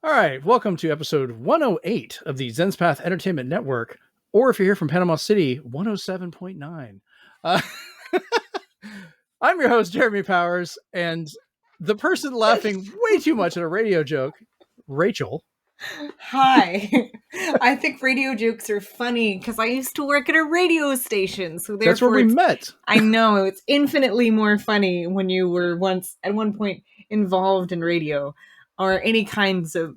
All right, welcome to episode 108 of the Zenspath Entertainment Network, or if you're here from Panama City, 107.9. Uh, I'm your host, Jeremy Powers, and the person laughing way too much at a radio joke, Rachel. Hi. I think radio jokes are funny because I used to work at a radio station, so That's where therefore we met. I know it's infinitely more funny when you were at one point involved in radio or any kinds of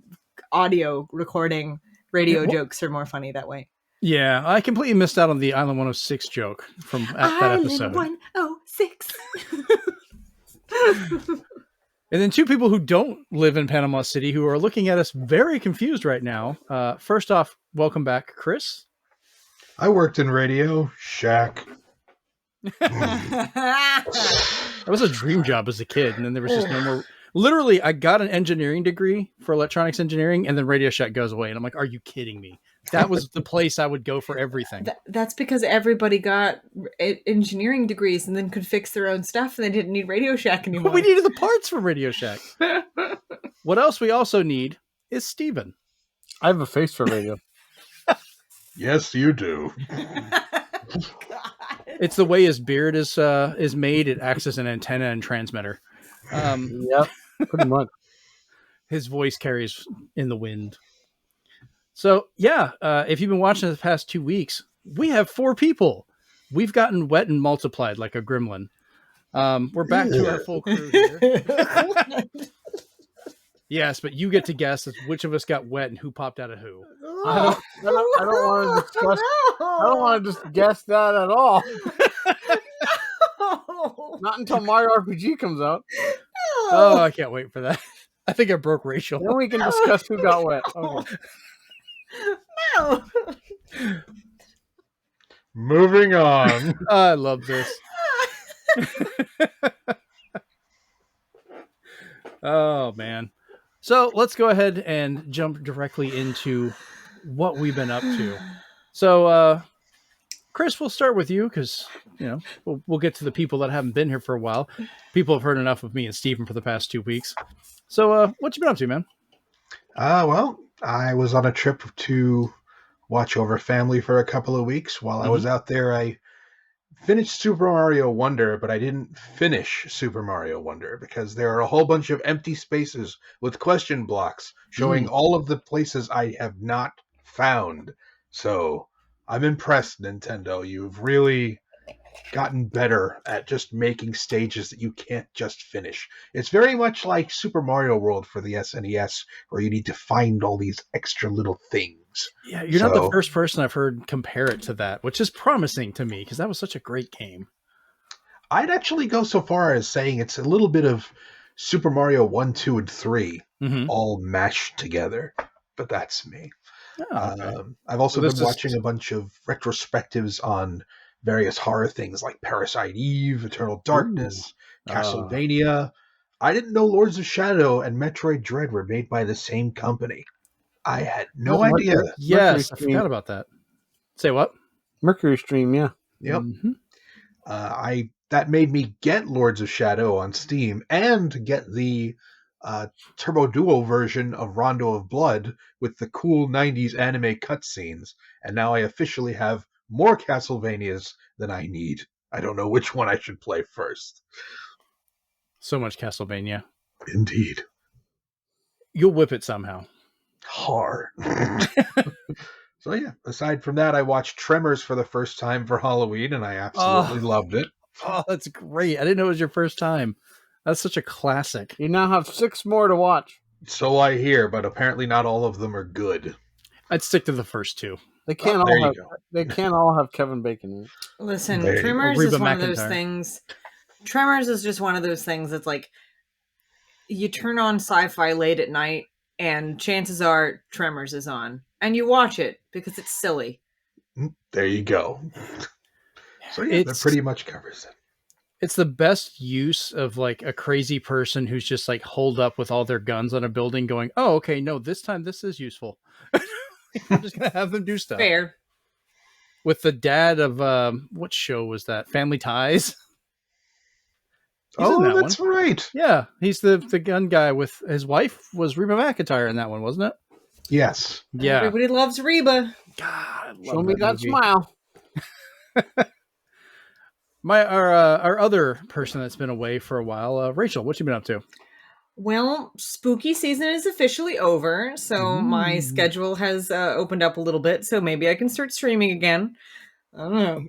audio recording. Radio jokes are more funny that way. Yeah, I completely missed out on the Island 106 joke from that episode. Island 106. And then two people who don't live in Panama City who are looking at us very confused right now. First off, welcome back, Chris. I worked in radio, Shaq. That was a dream job as a kid, and then there was just no more. Literally, I got an engineering degree for electronics engineering, and then Radio Shack goes away, and I'm like, "Are you kidding me?" That was the place I would go for everything. That's because everybody got engineering degrees and then could fix their own stuff, and they didn't need Radio Shack anymore. We needed the parts from Radio Shack. What else we also need is Steven. I have a face for radio. Yes, you do. It's the way his beard is made. It acts as an antenna and transmitter. Yep, pretty much. His voice carries in the wind. So, yeah, if you've been watching the past 2 weeks, we have 4 people. We've gotten wet and multiplied like a gremlin. We're back to our full crew here. Yes, but you get to guess which of us got wet and who popped out of who. I don't want to discuss. I don't want to just guess that at all. Not until Mario RPG comes out. Oh, I can't wait for that. I think I broke Rachel. Then we can discuss who got wet. Okay. No. Moving on. I love this. Oh, man. So let's go ahead and jump directly into what we've been up to. So, Chris, we'll start with you because, we'll get to the people that haven't been here for a while. People have heard enough of me and Steven for the past 2 weeks. So what you been up to, man? Well, I was on a trip to watch over family for a couple of weeks. While I was out there, I finished Super Mario Wonder, but I didn't finish Super Mario Wonder because there are a whole bunch of empty spaces with question blocks showing all of the places I have not found. So I'm impressed, Nintendo. You've really gotten better at just making stages that you can't just finish. It's very much like Super Mario World for the SNES, where you need to find all these extra little things. Yeah, you're not the first person I've heard compare it to that, which is promising to me because that was such a great game. I'd actually go so far as saying it's a little bit of Super Mario 1, 2, and 3 all mashed together, but that's me. Oh, okay. I've also been watching a bunch of retrospectives on various horror things like Parasite Eve, Eternal Darkness, Castlevania. I didn't know Lords of Shadow and Metroid Dread were made by the same company. I had no idea. Yes, I forgot about that. Say what? Mercury Stream, yeah. Yep. That made me get Lords of Shadow on Steam and get the Turbo Duo version of Rondo of Blood with the cool 90s anime cutscenes. And now I officially have more Castlevanias than I need. I don't know which one I should play first. So much Castlevania. Indeed. You'll whip it somehow. Hard. So yeah, aside from that, I watched Tremors for the first time for Halloween, and I absolutely loved it. Oh, that's great. I didn't know it was your first time. That's such a classic. You now have 6 more to watch. So I hear, but apparently not all of them are good. I'd stick to the first 2. They can't all have Kevin Bacon in it. Listen, Tremors is one of those things. Tremors is just one of those things that's like you turn on sci-fi late at night and chances are Tremors is on. And you watch it because it's silly. There you go. So yeah, that pretty much covers it. It's the best use of like a crazy person who's just like holed up with all their guns on a building going, oh, okay, no, this time this is useful. I'm just going to have them do stuff. Fair. With the dad of, what show was that? Family Ties? He's in that that's one. right. Yeah, he's the gun guy with his wife was Reba McEntire in that one, wasn't it? Yes. Yeah. Everybody loves Reba. God, I love Show me that movie. smile. Our other person that's been away for a while, Rachel, what you been up to? Well, spooky season is officially over, so my schedule has opened up a little bit, so maybe I can start streaming again. I don't know.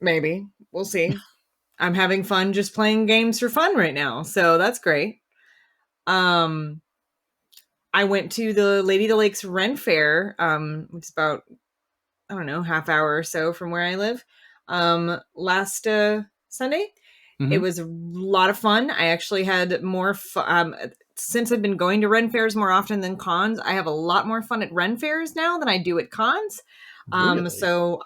Maybe. We'll see. I'm having fun just playing games for fun right now, so that's great. I went to the Lady of the Lakes Ren Fair, which is about, I don't know, half hour or so from where I live, last Sunday. It was a lot of fun. I actually had more fun. Since I've been going to Ren Fairs more often than cons, I have a lot more fun at Ren Fairs now than I do at cons. Really? So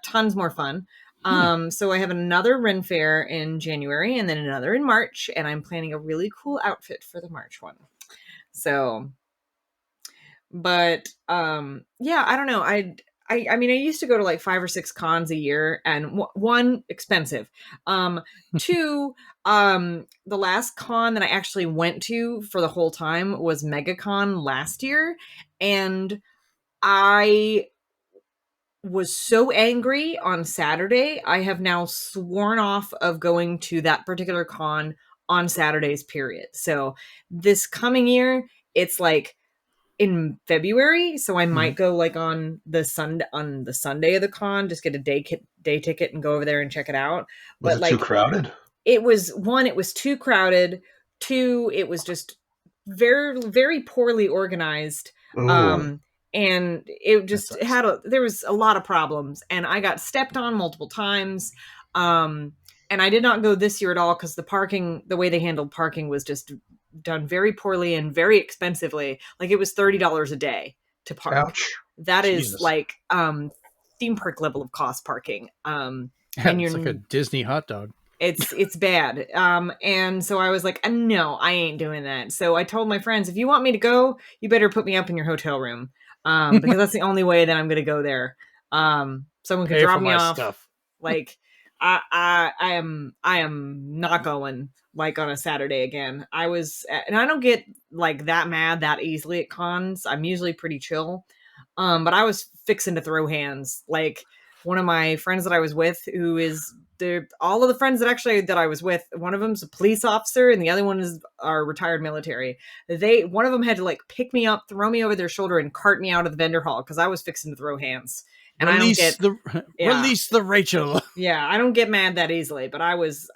tons more fun. So I have another Ren Fair in January and then another in March, and I'm planning a really cool outfit for the March one. So, but I don't know. I mean, I used to go to like 5 or 6 cons a year, and one, expensive. Two, the last con that I actually went to for the whole time was MegaCon last year, and I was so angry on Saturday. I have now sworn off of going to that particular con on Saturdays, period. So this coming year, it's like in February, so I might go like on the Sunday of the con, just get a day ticket and go over there and check it out. Was But it too crowded? It was too crowded. 2, it was just very, very poorly organized. Ooh. And it just there was a lot of problems, and I got stepped on multiple times. And I did not go this year at all because the way they handled parking was just done very poorly and very expensively. Like, it was $30 a day to park. Ouch. That Jesus. is like theme park level of cost parking. And it's like a Disney hot dog. It's bad. And so I was like, no, I ain't doing that. So I told my friends, if you want me to go, you better put me up in your hotel room. Because that's the only way that I'm going to go there. Someone can drop me off. Stuff. Like, I am not going like on a Saturday again. And I don't get like that mad that easily at cons. I'm usually pretty chill. But I was fixing to throw hands. Like, one of my friends that I was with, who is all of the friends that I was with, one of them's a police officer and the other one is our retired military. One of them had to like pick me up, throw me over their shoulder, and cart me out of the vendor hall because I was fixing to throw hands. And release the Rachel. Yeah, I don't get mad that easily, but I was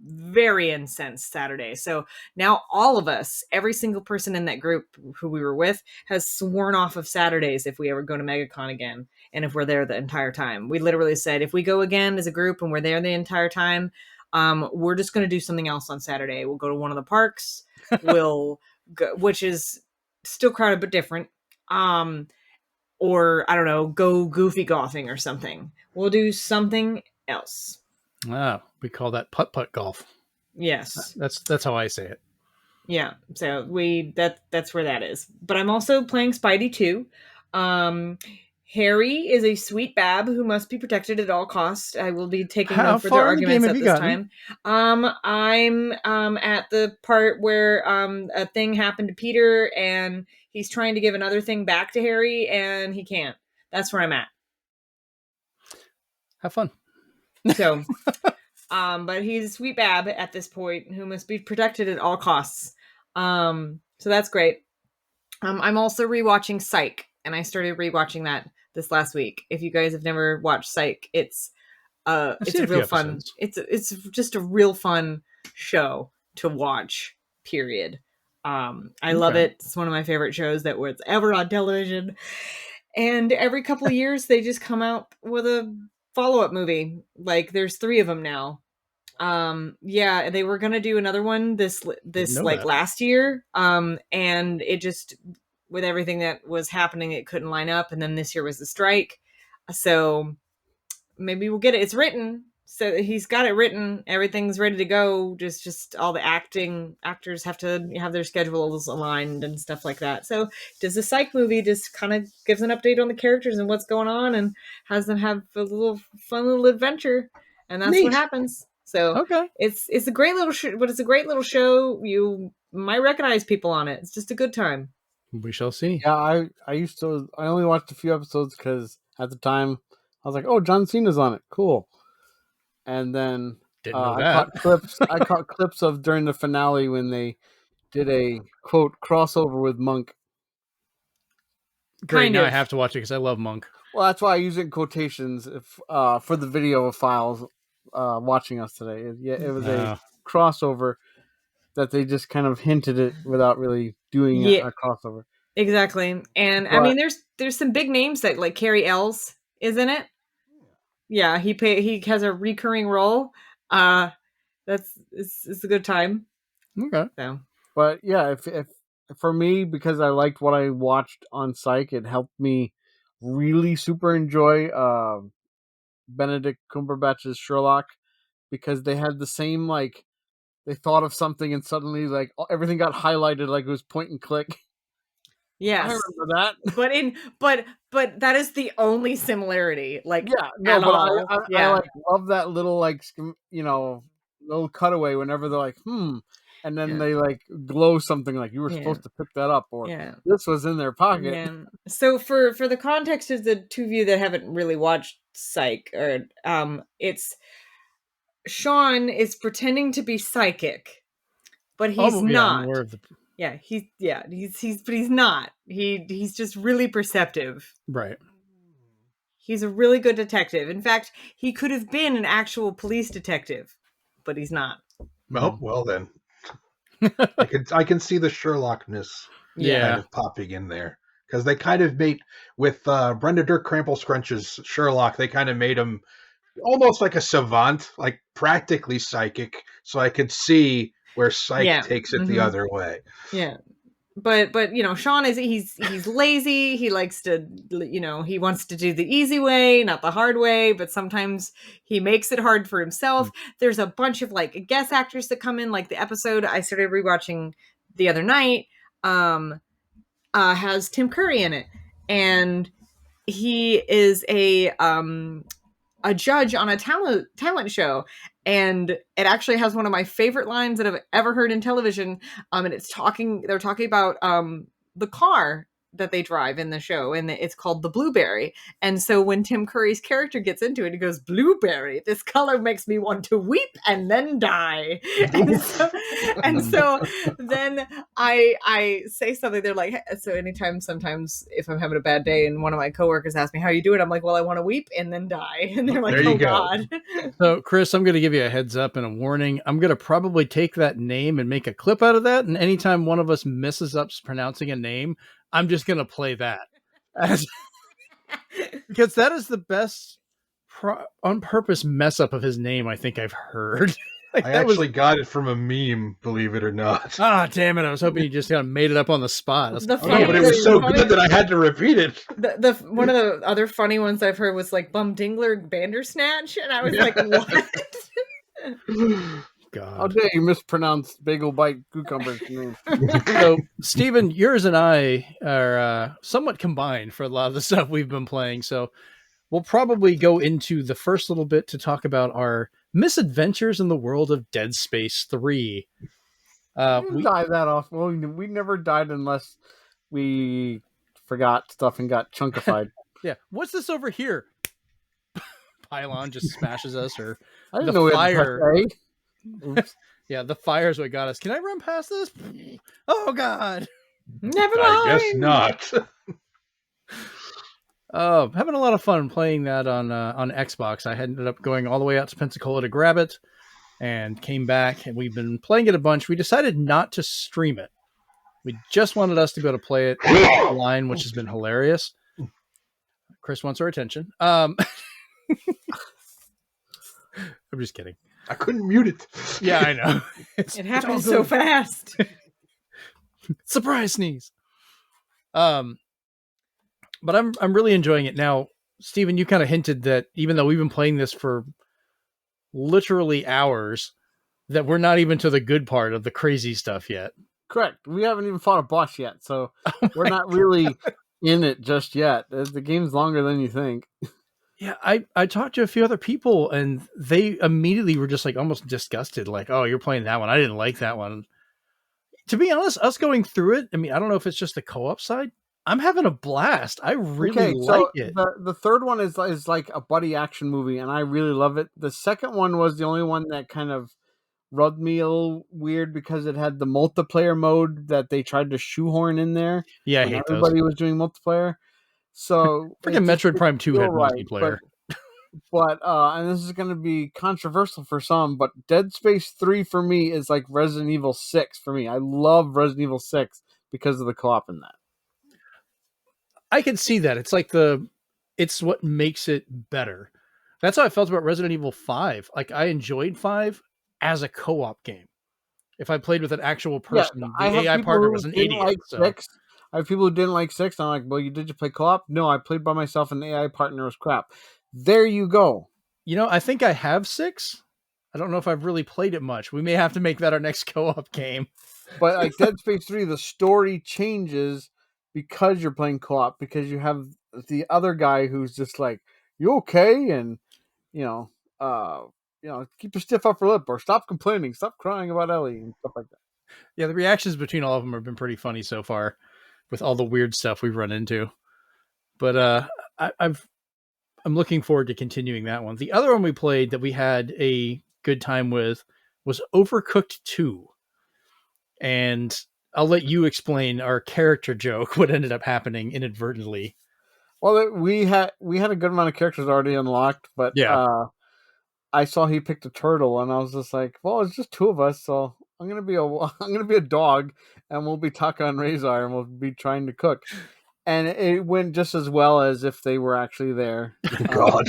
very incensed Saturday. So now all of us, every single person in that group who we were with, has sworn off of Saturdays if we ever go to MegaCon again, and if we're there the entire time. We literally said, if we go again as a group and we're there the entire time, we're just going to do something else on Saturday. We'll go to one of the parks. We'll go, which is still crowded but different. Or, I don't know, go goofy gothing or something. We'll do something else. Oh, we call that putt-putt golf. Yes. That's how I say it. Yeah. So that's where that is. But I'm also playing Spidey 2. Harry is a sweet bab who must be protected at all costs. I will be taking no further arguments at this time. I'm at the part where a thing happened to Peter and he's trying to give another thing back to Harry and he can't. That's where I'm at. Have fun. So, but he's a sweet bab at this point who must be protected at all costs. So that's great. I'm also rewatching Psych, and I started rewatching that this last week. If you guys have never watched Psych, it's a real fun. It's just a real fun show to watch. Period. I love it. It's one of my favorite shows that was ever on television. And every couple of years, they just come out with a follow-up movie. Like, there's 3 of them now. Yeah, they were gonna do another one this last year. And it just, with everything that was happening, it couldn't line up. And then this year was the strike. So maybe we'll get it. It's written. So he's got it written. Everything's ready to go. Just all the actors have to have their schedules aligned and stuff like that. So does the Psych movie just kind of gives an update on the characters and what's going on and has them have a fun little adventure. And that's what happens. So Okay. it's a great little show, but it's a great little show. You might recognize people on it. It's just a good time. We shall see. Yeah, I only watched a few episodes because at the time I was like, oh, John Cena's on it, cool. And then Didn't know I that. caught clips of during the finale when they did a quote crossover with Monk. Great. Kind Now of. I have to watch it because I love Monk. Well, that's why I use it in quotations for the video files watching us today. It was a crossover that they just kind of hinted it without really doing a crossover. Exactly. And I mean, there's some big names that like Carrie Ells is in it. Yeah, he has a recurring role. It's a good time. Okay. So, but yeah, if for me, because I liked what I watched on Psych, it helped me really super enjoy Benedict Cumberbatch's Sherlock, because they had the same, like, they thought of something and suddenly like everything got highlighted like it was point and click. yes. I remember that. But that is the only similarity. Like, yeah, no, but I I like love that little, like, little cutaway whenever they're like, and then they like glow something like you were supposed to pick that up, or this was in their pocket. Yeah. So for the context of the two of you that haven't really watched Psych, or it's Sean is pretending to be psychic, but he's not. He's not. He's just really perceptive. Right. He's a really good detective. In fact, he could have been an actual police detective, but he's not. Oh, well then. I can see the Sherlockness kind of popping in there. Because they kind of made, with Brenda Dirk Krampel Scrunch's Sherlock, they kind of made him almost like a savant, like practically psychic, so I could see where Psych takes it the other way. Yeah. But Sean he's lazy. He likes to, he wants to do the easy way, not the hard way, but sometimes he makes it hard for himself. There's a bunch of like guest actors that come in, like the episode I started rewatching the other night has Tim Curry in it, and he is a judge on a talent show, and it actually has one of my favorite lines that I've ever heard in television. And they're talking about the car that they drive in the show, and it's called the Blueberry. And so when Tim Curry's character gets into it, he goes, "Blueberry, this color makes me want to weep and then die." and so then I say something. They're like, so sometimes if I'm having a bad day and one of my coworkers asks me, "How you doing?" I'm like, "Well, I want to weep and then die." And they're like, "Oh God." So Chris, I'm going to give you a heads up and a warning. I'm going to probably take that name and make a clip out of that. And anytime one of us messes up pronouncing a name, I'm just going to play that because that is the best on purpose mess up of his name I think I've heard. I actually got it from a meme, believe it or not. Ah, damn it. I was hoping you just kind of made it up on the spot. But it was so good that I had to repeat it. One of the other funny ones I've heard was like Bumdingler Bandersnatch, and I was like, what? God. How dare you mispronounce Bagel Bite Cucumber's name? So, Steven, yours and I are somewhat combined for a lot of the stuff we've been playing. So we'll probably go into the first little bit to talk about our misadventures in the world of Dead Space 3. We died that off. Well, we never died unless we forgot stuff and got chunkified. Yeah. What's this over here? Pylon just smashes us, or I didn't know fire. Oops. Yeah, the fire is what got us. Can I run past this? Oh God! Never mind. I guess not. Oh, having a lot of fun playing that on Xbox. I ended up going all the way out to Pensacola to grab it, and came back. And we've been playing it a bunch. We decided not to stream it. We just wanted us to be able to play it online, which has been hilarious. Chris wants our attention. I'm just kidding. I couldn't mute it. Yeah, I know. It happened so fast. Surprise sneeze. But I'm really enjoying it now. Steven, you kind of hinted that even though we've been playing this for literally hours, that we're not even to the good part of the crazy stuff yet. Correct. We haven't even fought a boss yet, so we're not really in it just yet. The game's longer than you think. Yeah, I talked to a few other people and they immediately were just like almost disgusted, like, "Oh, you're playing that one. I didn't like that one." To be honest, us going through it, I mean, I don't know if it's just the co-op side. I'm having a blast. I really Okay, like so it. the third one is like a buddy action movie, and I really love it. The second one was the only one that kind of rubbed me a little weird because it had the multiplayer mode that they tried to shoehorn in there Yeah, I when hate those. everybody was doing multiplayer. So Freaking it just Metroid didn't Prime 2 feel had right. multiplayer. But and this is going to be controversial for some, but Dead Space 3 for me is like Resident Evil 6 for me. I love Resident Evil 6 because of the co-op in that. I can see that. It's what makes it better. That's how I felt about Resident Evil 5. Like I enjoyed 5 as a co-op game. If I played with an actual Yeah, person, I the have AI people partner who was an didn't idiot. like So 6. I have people who didn't like 6. I'm like, well, did you play co-op? No, I played by myself and the AI partner was crap. There you go. I think I have 6. I don't know if I've really played it much. We may have to make that our next co-op game. But like Dead Space 3, the story changes because you're playing co-op, because you have the other guy who's just like, you okay? And, you know, uh, keep your stiff upper lip or stop complaining, stop crying about Ellie and stuff like that. Yeah, the reactions between all of them have been pretty funny so far with all the weird stuff we've run into. But I'm looking forward to continuing that one. The other one we played that we had a good time with was Overcooked 2. And I'll let you explain our character joke, what ended up happening inadvertently. Well, we had a good amount of characters already unlocked, but Yeah. I saw he picked a turtle, and I was just like, well, it's just two of us, so I'm gonna be a dog, and we'll be Taka and Razor, and we'll be trying to cook. And it went just as well as if they were actually there. God.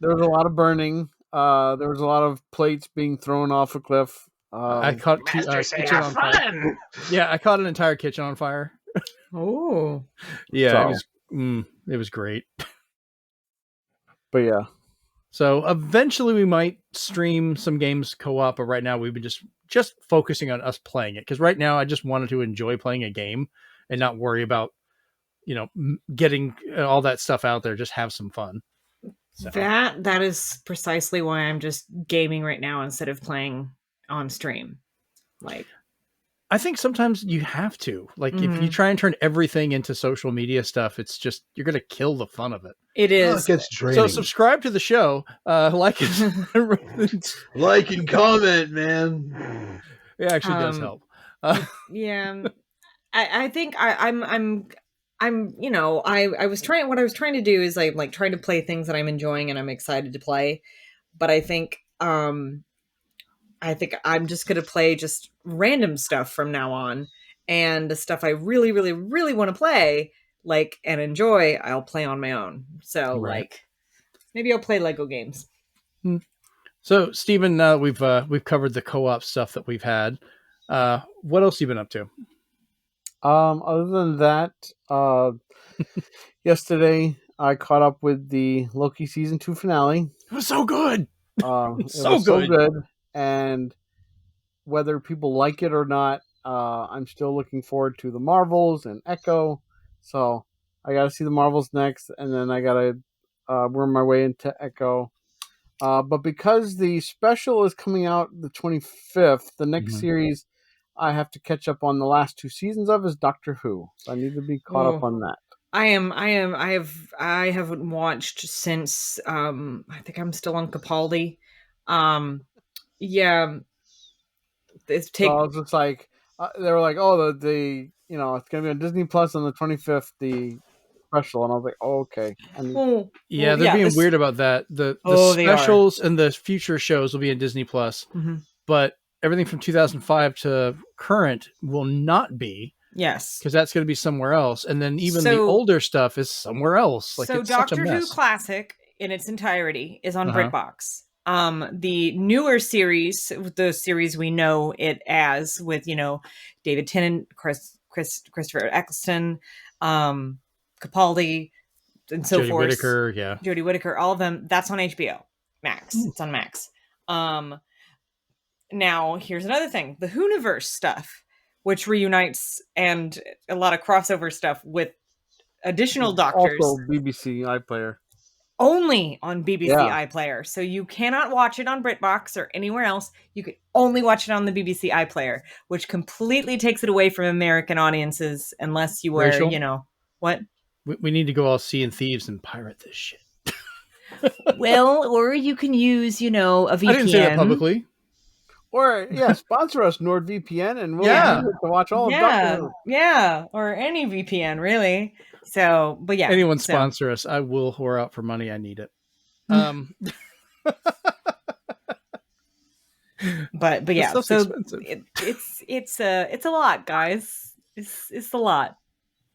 There was a lot of burning. There was a lot of plates being thrown off a cliff. I caught kitchen on fire. Yeah, I caught an entire kitchen on fire. Oh, yeah, it was great. But yeah. So eventually we might stream some games co-op, but right now we've been just focusing on us playing it because right now I just wanted to enjoy playing a game and not worry about getting all that stuff out there. Just have some fun. So. That is precisely why I'm just gaming right now instead of playing on stream. Like, I think sometimes you have to. Like, if you try and turn everything into social media stuff, it's just you're going to kill the fun of it. It is. It gets draining. So subscribe to the show, like and comment, man. It actually does help. Yeah, I think I'm I was trying. What I was trying to do is like trying to play things that I'm enjoying and I'm excited to play, but I think I'm just gonna play just random stuff from now on, and the stuff I really, really, really want to play and enjoy, I'll play on my own. So maybe I'll play Lego games. So Stephen, we've covered the co-op stuff that we've had. What else have you been up to? Other than that, yesterday I caught up with the Loki season 2 finale. It was so good. It was so good. And whether people like it or not, I'm still looking forward to the Marvels and Echo. So I got to see the Marvels next, and then I got to worm my way into Echo. But because the special is coming out the 25th, the next series I have to catch up on the last 2 seasons of is Doctor Who. So I need to be caught up on that. I haven't watched since I think I'm still on Capaldi. Yeah. So I was just like, they were like, oh, the it's gonna be on Disney Plus on the 25th, the special, and I was like, oh, okay. They're being weird about that. The specials and the future shows will be in Disney Plus, but everything from 2005 to current will not be. Yes, because that's going to be somewhere else, and then even the older stuff is somewhere else. Like, so it's Doctor such a mess. Who Classic in its entirety is on BritBox. The newer series, the series we know it as, with David Tennant, Christopher Eccleston, Capaldi, and so forth. Jodie Whittaker, all of them. That's on HBO Max. It's on Max. Now here's another thing: the Whoniverse stuff, which reunites and a lot of crossover stuff with additional doctors. Also BBC iPlayer. only on BBC iPlayer. So you cannot watch it on BritBox or anywhere else. You can only watch it on the BBC iPlayer, which completely takes it away from American audiences unless you were, Rachel? you know, what? We need to go all Sea and Thieves and pirate this shit. Well, or you can use, you know, a VPN. I didn't say that publicly. Or sponsor us NordVPN, and we'll use it to watch all of Doctor Who. Yeah, or any VPN really. So, but yeah, anyone sponsor us. I will whore out for money. I need it. But yeah, so expensive. it's a lot, guys. It's a lot.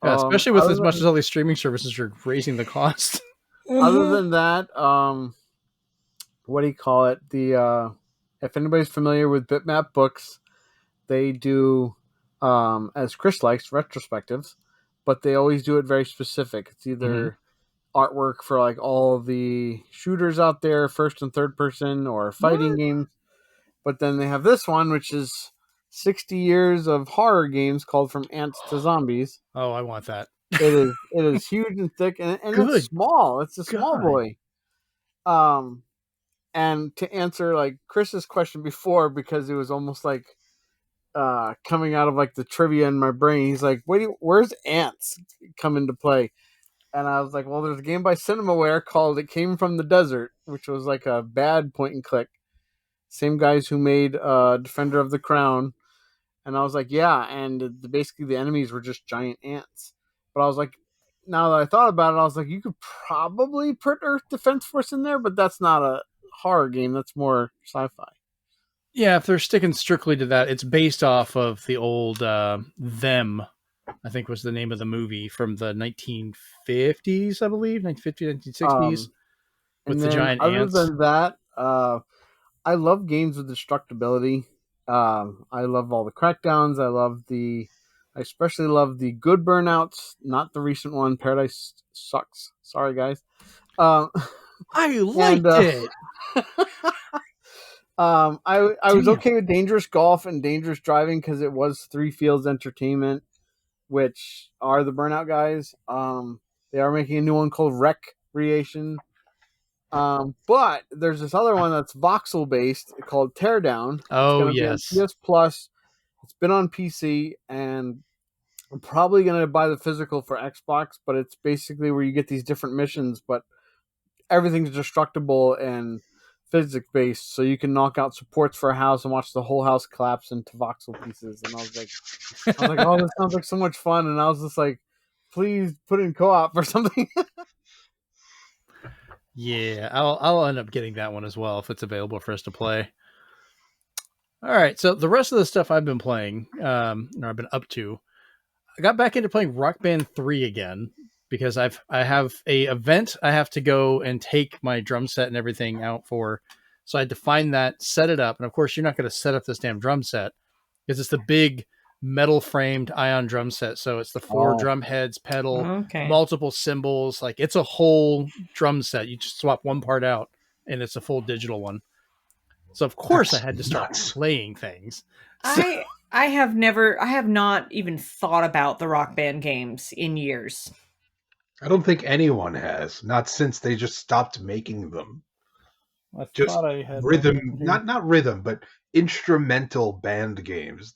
Yeah, especially with as much as all these streaming services are raising the cost. Other than that, what do you call it? The if anybody's familiar with Bitmap Books, they do, as Chris likes, retrospectives, but they always do it very specific. It's either artwork for like all the shooters out there, first and third person, or fighting games. But then they have this one, which is 60 years of horror games called From Ants to Zombies. Oh, I want that. It is huge and thick, and it's small. It's a small boy. And to answer like Chris's question before, because it was almost like coming out of like the trivia in my brain, he's like, where's Ants come into play? And I was like, well, there's a game by Cinemaware called It Came from the Desert, which was like a bad point and click. Same guys who made Defender of the Crown. And I was like, yeah, and basically the enemies were just giant ants. But I was like, now that I thought about it, I was like, you could probably put Earth Defense Force in there, but that's not a horror game. That's more sci-fi. Yeah, if they're sticking strictly to that, it's based off of the old Them, I think was the name of the movie from the 1950s, I believe, 1950s, 1960s, with the giant ants. Other than that, I love games with destructibility. I love all the crackdowns. I especially love the good burnouts, not the recent one. Paradise sucks. Sorry, guys. I liked it. I was okay with Dangerous Golf and Dangerous Driving because it was Three Fields Entertainment, which are the Burnout guys. They are making a new one called Recreation. But there's this other one that's voxel based called Teardown. Oh, yes. PS Plus. It's been on PC, and I'm probably going to buy the physical for Xbox, but it's basically where you get these different missions, but everything's destructible and physics based, so you can knock out supports for a house and watch the whole house collapse into voxel pieces. And I was like, oh, this sounds like so much fun. And I was just like, please put it in co-op or something. Yeah, I'll end up getting that one as well if it's available for us to play. All right, so the rest of the stuff I've been playing, or I've been up to, I got back into playing Rock Band 3 again because I have a event I have to go and take my drum set and everything out for. So I had to find that, set it up, and of course you're not going to set up this damn drum set because it's the big metal framed ion drum set. So it's the 4 drum heads, pedal, multiple cymbals. Like it's a whole drum set. You just swap one part out and it's a full digital one. So of course I had to start playing things. I have not even thought about the Rock Band games in years. I don't think anyone has, not since they just stopped making them. Just rhythm, not rhythm, but instrumental band games.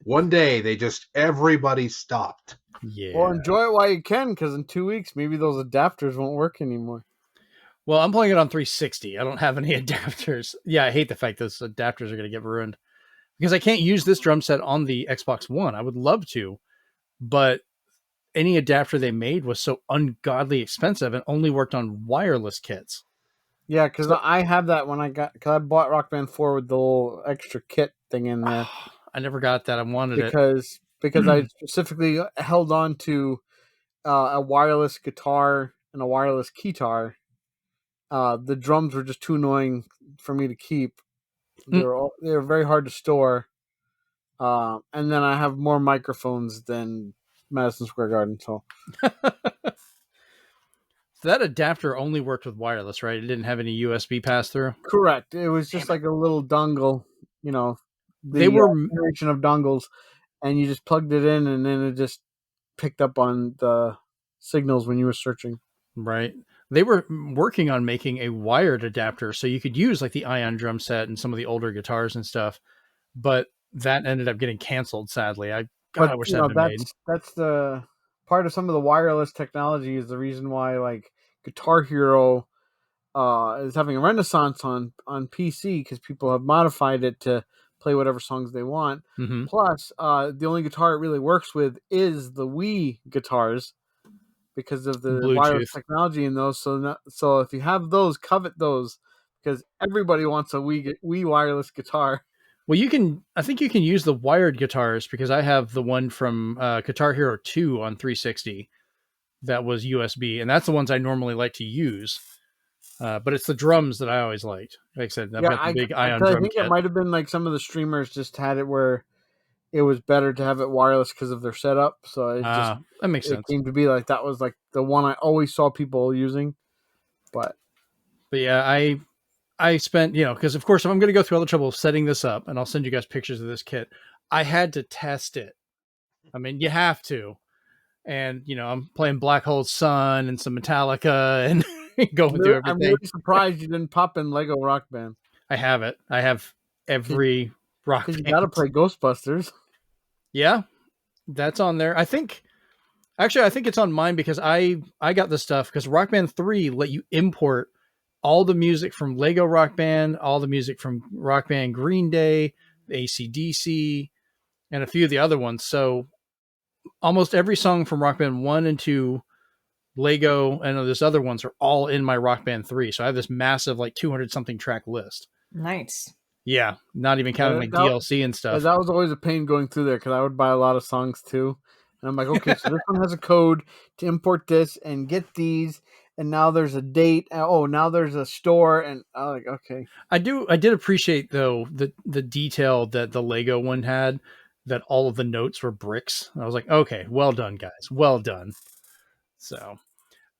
One day everybody stopped. Yeah. Well, enjoy it while you can, because in 2 weeks maybe those adapters won't work anymore. Well, I'm playing it on 360. I don't have any adapters. Yeah, I hate the fact those adapters are going to get ruined because I can't use this drum set on the Xbox One. I would love to, but any adapter they made was so ungodly expensive and only worked on wireless kits. Yeah, because I have that because I bought Rock Band 4 with the little extra kit thing in there. I never got that. I wanted it. Because I specifically held on to a wireless guitar and a wireless keytar. The drums were just too annoying for me to keep. They were very hard to store. And then I have more microphones than Madison Square Garden. So that adapter only worked with wireless, right? It didn't have any USB pass through. Correct. It was just like a little dongle. You know, they were generation of dongles, and you just plugged it in, and then it just picked up on the signals when you were searching. Right. they were working on making a wired adapter so you could use like the Ion drum set and some of the older guitars and stuff, but that ended up getting canceled. Sadly, I wish that had been made. That's the part of some of the wireless technology is the reason why like Guitar Hero is having a renaissance on PC because people have modified it to play whatever songs they want. Mm-hmm. Plus, the only guitar it really works with is the Wii guitars because of the Bluetooth wireless technology in those. So if you have those, covet those because everybody wants a Wii wireless guitar. Well, I think you can use the wired guitars because I have the one from Guitar Hero 2 on 360 that was USB, and that's the ones I normally like to use. But it's the drums that I always liked. Like I said, I've got the big Ion drum I think kit. it might have been like some of the streamers just had it where it was better to have it wireless because of their setup. So it that makes sense. It came to be like that was like the one I always saw people using. But yeah, I spent, because of course, if I'm going to go through all the trouble of setting this up, and I'll send you guys pictures of this kit, I had to test it. I mean, you have to. And, I'm playing Black Hole Sun and some Metallica and going through everything. I'm really surprised you didn't pop in Lego Rock Band. I have it. I have every Rock Band. You got to play Ghostbusters. Yeah, that's on there. I think it's on mine because I got this stuff because Rock Band 3 let you import all the music from Lego Rock Band, all the music from Rock Band Green Day, AC/DC, and a few of the other ones. So almost every song from Rock Band 1 and 2, Lego, and those other ones are all in my Rock Band 3. So I have this massive, like 200 something track list. Nice. Yeah. Not even counting like DLC and stuff. That was always a pain going through there because I would buy a lot of songs too. And I'm like, okay, so this one has a code to import this and get these. And now there's a date. Oh, now there's a store. And I'm like, okay. I did appreciate though the detail that the Lego one had, that all of the notes were bricks. I was like, okay, well done, guys. Well done. So,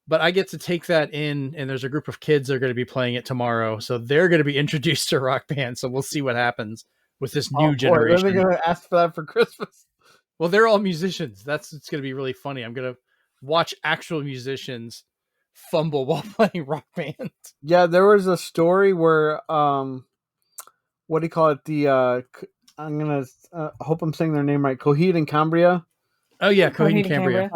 but I get to take that in, and there's a group of kids that are going to be playing it tomorrow. So they're going to be introduced to Rock Band. So we'll see what happens with this new generation. They're going to ask for that for Christmas. Well, they're all musicians. It's going to be really funny. I'm going to watch actual musicians fumble while playing Rock Band. Yeah, there was a story where, what do you call it? I'm going to hope I'm saying their name right. Coheed and Cambria. Oh yeah, Coheed and Cambria.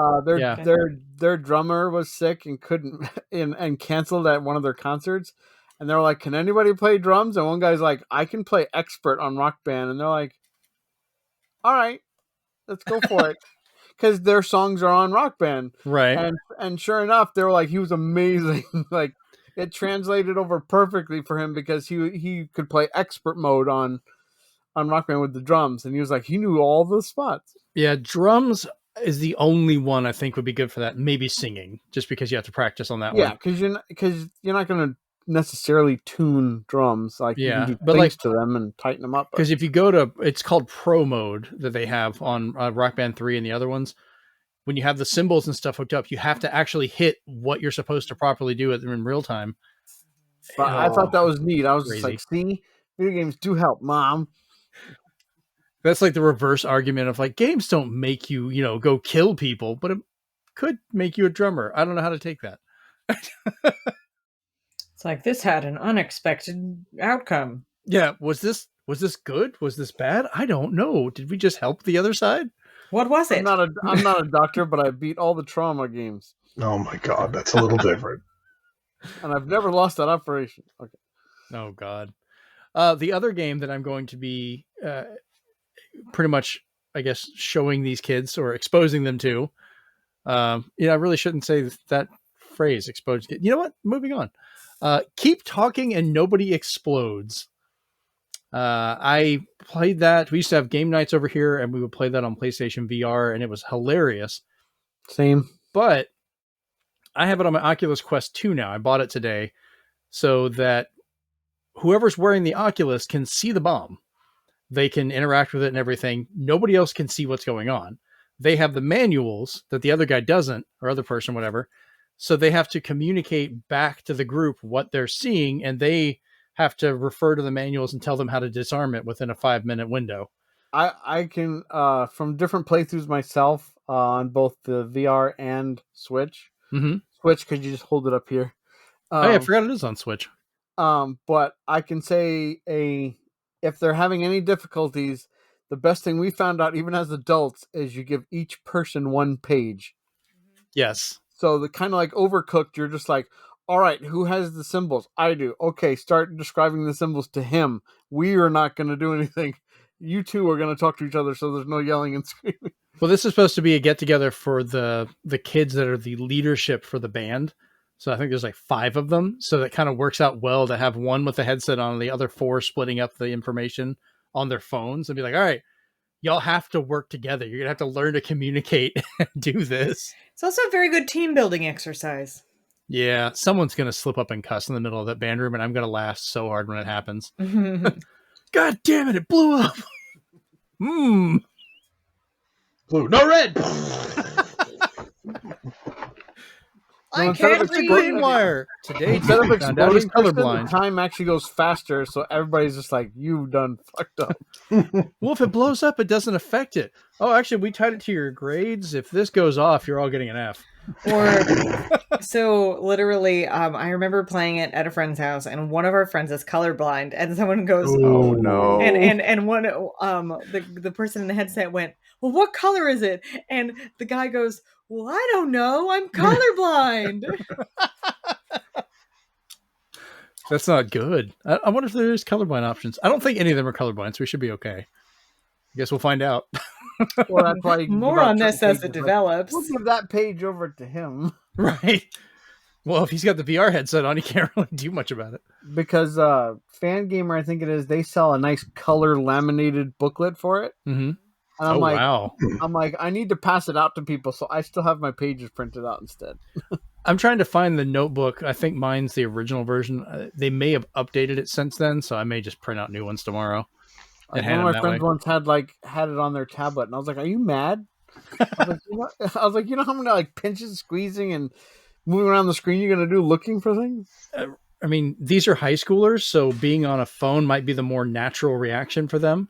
Their drummer was sick and couldn't and canceled at one of their concerts. And they were like, "Can anybody play drums?" And one guy's like, "I can play expert on Rock Band." And they're like, "All right, let's go for it," because their songs are on Rock Band, right? And sure enough, they were like, he was amazing. Like it translated over perfectly for him because he could play expert mode on Rock Band with the drums, and he was like, he knew all the spots. Yeah, drums is the only one I think would be good for that. Maybe singing, just because you have to practice on that one. Yeah, because you're not going to necessarily tune drums. Like you can do things to them and tighten them up. Because if you go to, it's called Pro Mode that they have on Rock Band 3 and the other ones. When you have the cymbals and stuff hooked up, you have to actually hit what you're supposed to properly do in real time. But I thought that was neat. I was just like, see, video games do help, Mom. That's like the reverse argument of like, games don't make you, go kill people, but it could make you a drummer. I don't know how to take that. It's like, this had an unexpected outcome. Yeah. Was this good? Was this bad? I don't know. Did we just help the other side? What was it? I'm not a doctor, but I beat all the trauma games. Oh my God. That's a little different. And I've never lost that operation. Okay. Oh God. The other game that I'm going to be, pretty much, I guess, showing these kids or exposing them to. I really shouldn't say that phrase, exposed. You know what? Moving on. Keep talking and nobody explodes. I played that. We used to have game nights over here, and we would play that on PlayStation VR, and it was hilarious. Same. But I have it on my Oculus Quest 2 now. I bought it today so that whoever's wearing the Oculus can see the bomb. They can interact with it and everything. Nobody else can see what's going on. They have the manuals that the other guy doesn't, or other person, whatever. So they have to communicate back to the group what they're seeing, and they have to refer to the manuals and tell them how to disarm it within a 5-minute window. I can, from different playthroughs myself on both the VR and Switch. Mm-hmm. Switch, because you just hold it up here. Oh yeah, I forgot it is on Switch. But I can say if they're having any difficulties, the best thing we found out, even as adults, is you give each person one page. Yes. So the kind of like Overcooked, you're just like, all right, who has the symbols? I do. Okay, start describing the symbols to him. We are not going to do anything. You two are going to talk to each other, so there's no yelling and screaming. Well, this is supposed to be a get together for the kids that are the leadership for the band. So I think there's like 5 of them. So that kind of works out well to have one with the headset on, and the other 4 splitting up the information on their phones and be like, all right, y'all have to work together. You're gonna have to learn to communicate and do this. It's also a very good team building exercise. Yeah, someone's gonna slip up and cuss in the middle of that band room, and I'm gonna laugh so hard when it happens. God damn it! It blew up. Blue, no red. I can't read. Wire today. Instead of found out he's exploding, the colorblind. time actually goes faster, so everybody's just like, "You done fucked up." Well, if it blows up, it doesn't affect it. Oh, actually, we tied it to your grades. If this goes off, you're all getting an F. Or so literally, I remember playing it at a friend's house, and one of our friends is colorblind, and someone goes, Oh no! and one the person in the headset went, well, what color is it? And the guy goes, well, I don't know, I'm colorblind. That's not good. I wonder if there's colorblind options. I don't think any of them are colorblind, so we should be okay. I guess we'll find out. Well, that's why you More on this as it develops. We'll give that page over to him. Right. Well, if he's got the VR headset on, he can't really do much about it. Because Fangamer, I think it is, they sell a nice color laminated booklet for it. Mm-hmm. And I'm wow. I'm like, I need to pass it out to people, so I still have my pages printed out instead. I'm trying to find the notebook. I think mine's the original version. They may have updated it since then, so I may just print out new ones tomorrow. One of my friends once had it on their tablet, and I was like, "Are you mad?" I was like, you know how many like pinches, squeezing, and moving around the screen you're gonna do looking for things? I mean, these are high schoolers, so being on a phone might be the more natural reaction for them.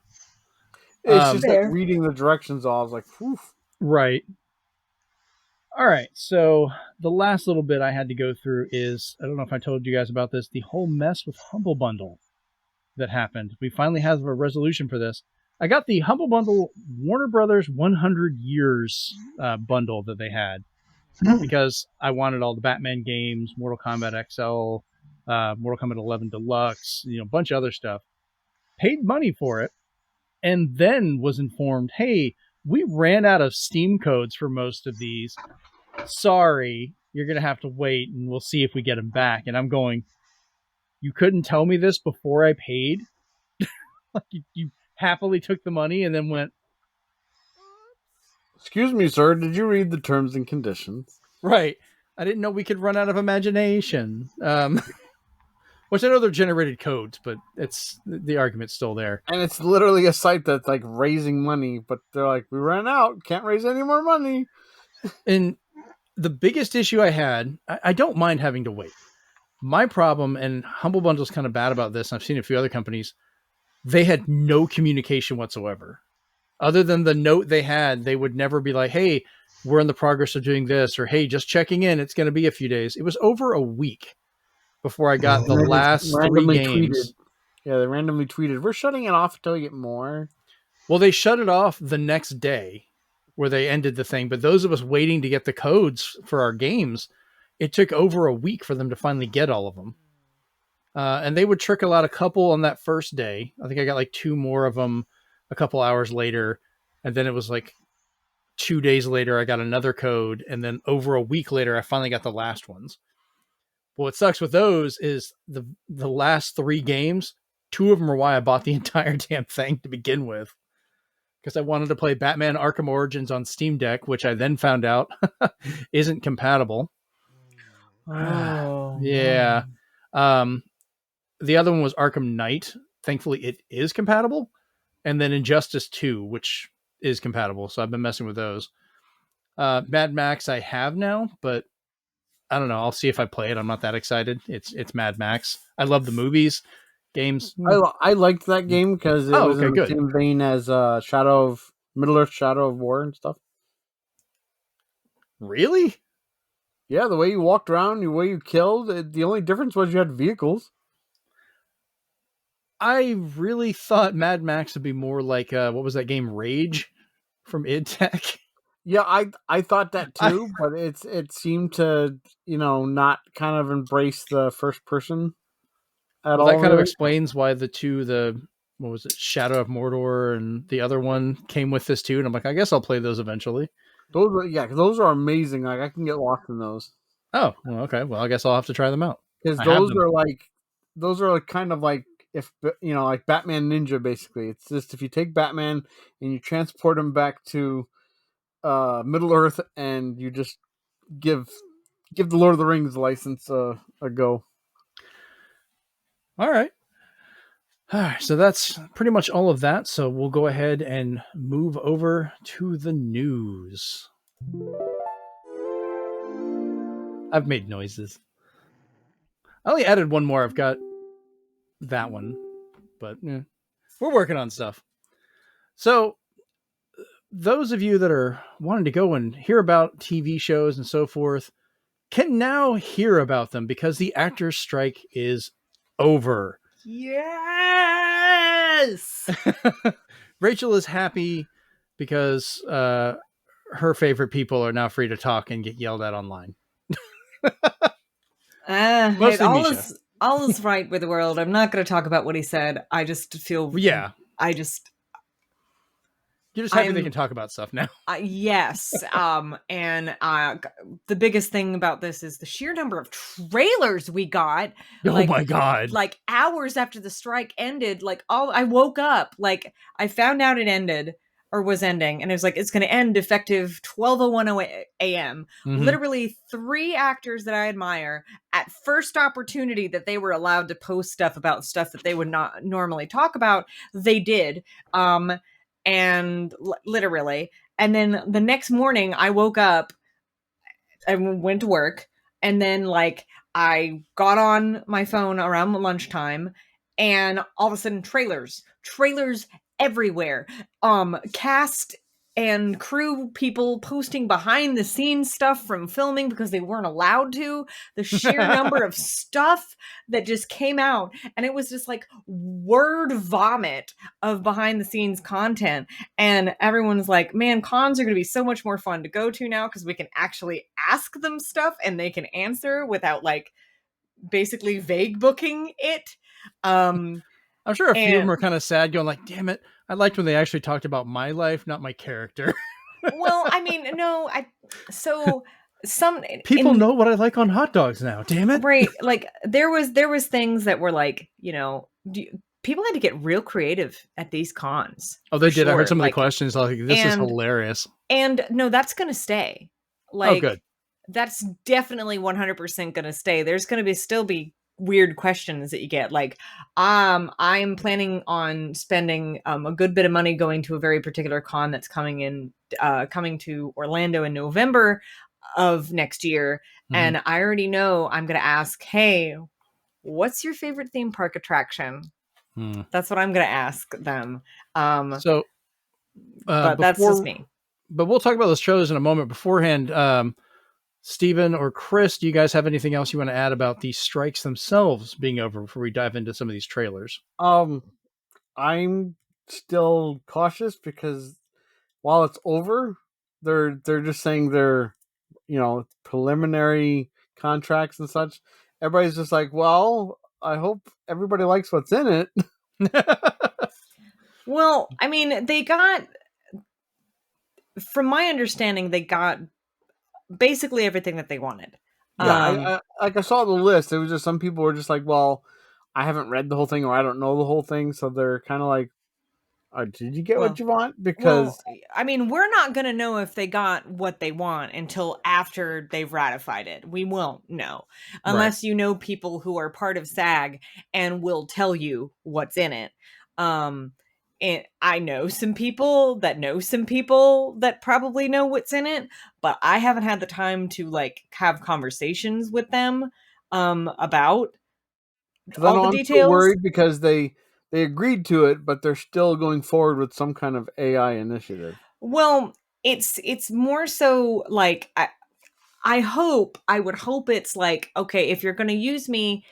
It's just like reading the directions. All I was like, "Whew." Right. All right. So the last little bit I had to go through is, I don't know if I told you guys about this, the whole mess with Humble Bundle that happened. We finally have a resolution for this. I got the Humble Bundle Warner Brothers 100 Years bundle that they had because I wanted all the Batman games, Mortal Kombat XL, Mortal Kombat 11 Deluxe, a bunch of other stuff. Paid money for it, and then was informed, hey, we ran out of Steam codes for most of these. Sorry, you're going to have to wait, and we'll see if we get them back. And I'm going, you couldn't tell me this before I paid? Like you happily took the money and then went, excuse me, sir, did you read the terms and conditions? Right. I didn't know we could run out of imagination. Which I know they're generated codes, but the argument's still there. And it's literally a site that's like raising money, but they're like, we ran out, can't raise any more money. And the biggest issue I had, I don't mind having to wait. My problem, and Humble Bundle's kind of bad about this, and I've seen a few other companies, they had no communication whatsoever. Other than the note they had, they would never be like, hey, we're in the progress of doing this, or hey, just checking in, it's going to be a few days. It was over a week before I got the last 3 games. Yeah, they randomly tweeted, we're shutting it off until we get more. Well, they shut it off the next day where they ended the thing, but those of us waiting to get the codes for our games, it took over a week for them to finally get all of them. And they would trickle out a couple on that first day. I think I got like 2 more of them a couple hours later. And then it was like 2 days later, I got another code. And then over a week later, I finally got the last ones. Well, what sucks with those is the last 3 games, 2 of them are why I bought the entire damn thing to begin with. Because I wanted to play Batman Arkham Origins on Steam Deck, which I then found out isn't compatible. Oh. Yeah. The other one was Arkham Knight. Thankfully, it is compatible. And then Injustice 2, which is compatible. So I've been messing with those. Mad Max I have now, but I don't know. I'll see if I play it. I'm not that excited. It's Mad Max. I love the movies, games. I liked that game because it was in the same vein as Middle Earth Shadow of War and stuff. Really? Yeah, the way you walked around, the way you killed, the only difference was you had vehicles. I really thought Mad Max would be more like what was that game, Rage from id Tech? Yeah, I thought that too, but it seemed to, not kind of embrace the first person at Well, all. that kind of Really. explains why what was it, Shadow of Mordor and the other one came with this too. And I'm like, I guess I'll play those eventually. Those are amazing. Like I can get lost in those. Oh, well, okay. Well, I guess I'll have to try them out. Because I have them. those are kind of like if like Batman Ninja. Basically, it's just if you take Batman and you transport him back to Middle Earth and you just give the Lord of the Rings license a go. All right. So that's pretty much all of that. So we'll go ahead and move over to the news. I've made noises. I only added one more. I've got that one, but we're working on stuff. So those of you that are wanting to go and hear about TV shows and so forth can now hear about them because the actors' strike is over. Yes. Rachel is happy because her favorite people are now free to talk and get yelled at online. Mostly Misha. All is right with the world. I'm not going to talk about what he said. I just feel... Yeah. I just... You're just happy they can talk about stuff now. Yes. And the biggest thing about this is the sheer number of trailers we got. Oh my God. Like hours after the strike ended, I woke up, I found out it ended or was ending. And it was like, it's going to end effective 12:01 a.m. Mm-hmm. Literally 3 actors that I admire at first opportunity that they were allowed to post stuff about stuff that they would not normally talk about. They did. And literally, and then the next morning I woke up and went to work, and then I got on my phone around lunchtime, and all of a sudden trailers everywhere, cast and crew people posting behind the scenes stuff from filming because they weren't allowed to. The sheer number of stuff that just came out, and it was just like word vomit of behind the scenes content. And everyone's like, man, cons are going to be so much more fun to go to now because we can actually ask them stuff and they can answer without basically vague booking it. I'm sure a few of them are kind of sad, going like, damn it, I liked when they actually talked about my life, not my character. Well, I mean, no, some people know what I like on hot dogs now, damn it. Right. There was things that were people had to get real creative at these cons. Oh, they did. Sure. I heard some of the questions. This is hilarious. And no, that's going to stay. Oh, good. That's definitely 100% going to stay. There's going to still be weird questions that you get. I'm planning on spending a good bit of money going to a very particular con that's coming to Orlando in November of next year. Mm-hmm. And I already know I'm going to ask, hey, what's your favorite theme park attraction? That's what I'm going to ask them. But that's just me. But we'll talk about those shows in a moment. Beforehand, Steven or Chris, do you guys have anything else you want to add about the strikes themselves being over before we dive into some of these trailers? I'm still cautious because while it's over, they're just saying they're preliminary contracts and such. Everybody's just like, well, I hope everybody likes what's in it. Well, I mean, from my understanding, they got basically everything that they wanted. Yeah, I saw the list. It was just some people were just like, well, I haven't read the whole thing or I don't know the whole thing. So they're kind of like, did you get what you want? Because I mean, we're not going to know if they got what they want until after they've ratified it. We won't know unless you know people who are part of SAG and will tell you what's in it. And I know some people that probably know what's in it, but I haven't had the time to have conversations with them about all the details. I'm worried because they agreed to it, but they're still going forward with some kind of AI initiative. Well, it's more so I would hope it's like, okay, if you're going to use me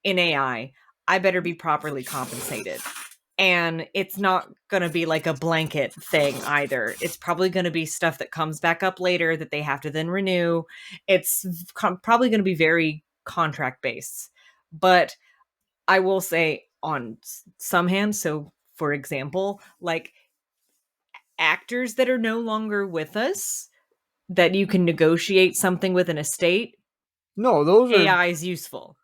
in AI, I better be properly compensated. And it's not going to be like a blanket thing either. It's probably going to be stuff that comes back up later that they have to then renew. It's probably going to be very contract based. But I will say on some hands, so for example, like actors that are no longer with us, that you can negotiate something with an estate, No, those AI is useful.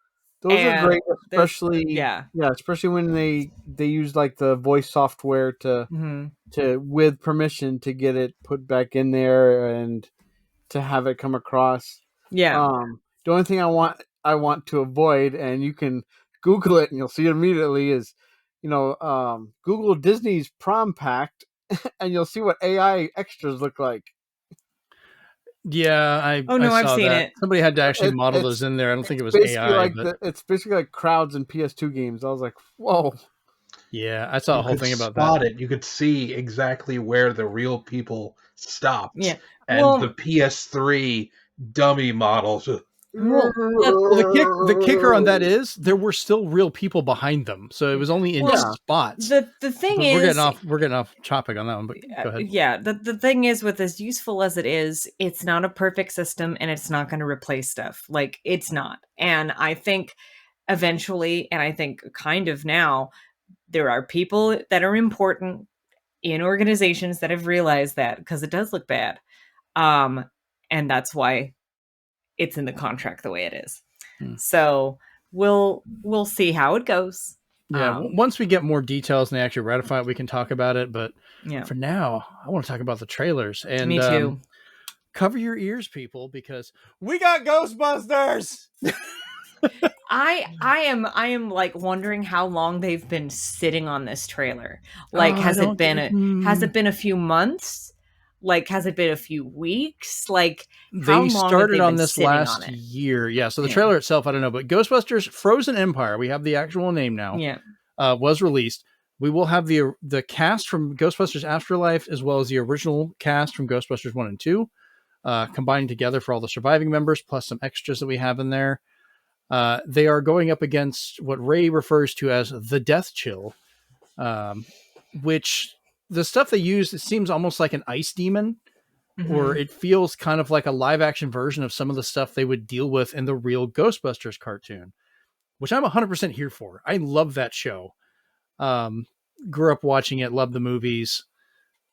are great, especially yeah, especially when they use like the voice software to with permission to get it put back in there and to have it come across. Yeah. The only thing I want to avoid, and you can Google it and you'll see it immediately, is Google Disney's Prom Pact, and you'll see what AI extras look like. Yeah, I I've saw seen that. it. Somebody had to actually model those in there. I don't think it was AI. It's basically like crowds in PS2 games. I was like, whoa. Yeah, I saw a whole thing about spot that. It. You could see exactly where the real people stopped. Yeah. And the PS3 dummy models. Well, the kicker on that is there were still real people behind them, so it was only in spots. The thing but is, we're getting off topic on that one. But go ahead. Yeah, the thing is, with as useful as it is, it's not a perfect system, and it's not going to replace stuff. Like, it's not. And I think eventually, and I think kind of now, there are people that are important in organizations that have realized that, because it does look bad, and that's why it's in the contract the way it is. So we'll see how it goes. Yeah, once we get more details and they actually ratify it, we can talk about it. But for now, I want to talk about the trailers. And me too. Cover your ears, people, because we got Ghostbusters. I am like wondering how long they've been sitting on this trailer. Like, has it been a few months? Like, has it been a few weeks? Like, how they long started have they on this last year. Yeah, so the trailer itself, I don't know, but Ghostbusters Frozen Empire, we have the actual name now. Yeah, was released. We will have the cast from Ghostbusters Afterlife as well as the original cast from Ghostbusters 1 and 2 combined together for all the surviving members, plus some extras that we have in there. They are going up against what Ray refers to as the Death Chill, which the stuff they use, it seems almost like an ice demon, or it feels kind of like a live action version of some of the stuff they would deal with in the real Ghostbusters cartoon, which I'm 100% here for. I love that show. Grew up watching it, loved the movies.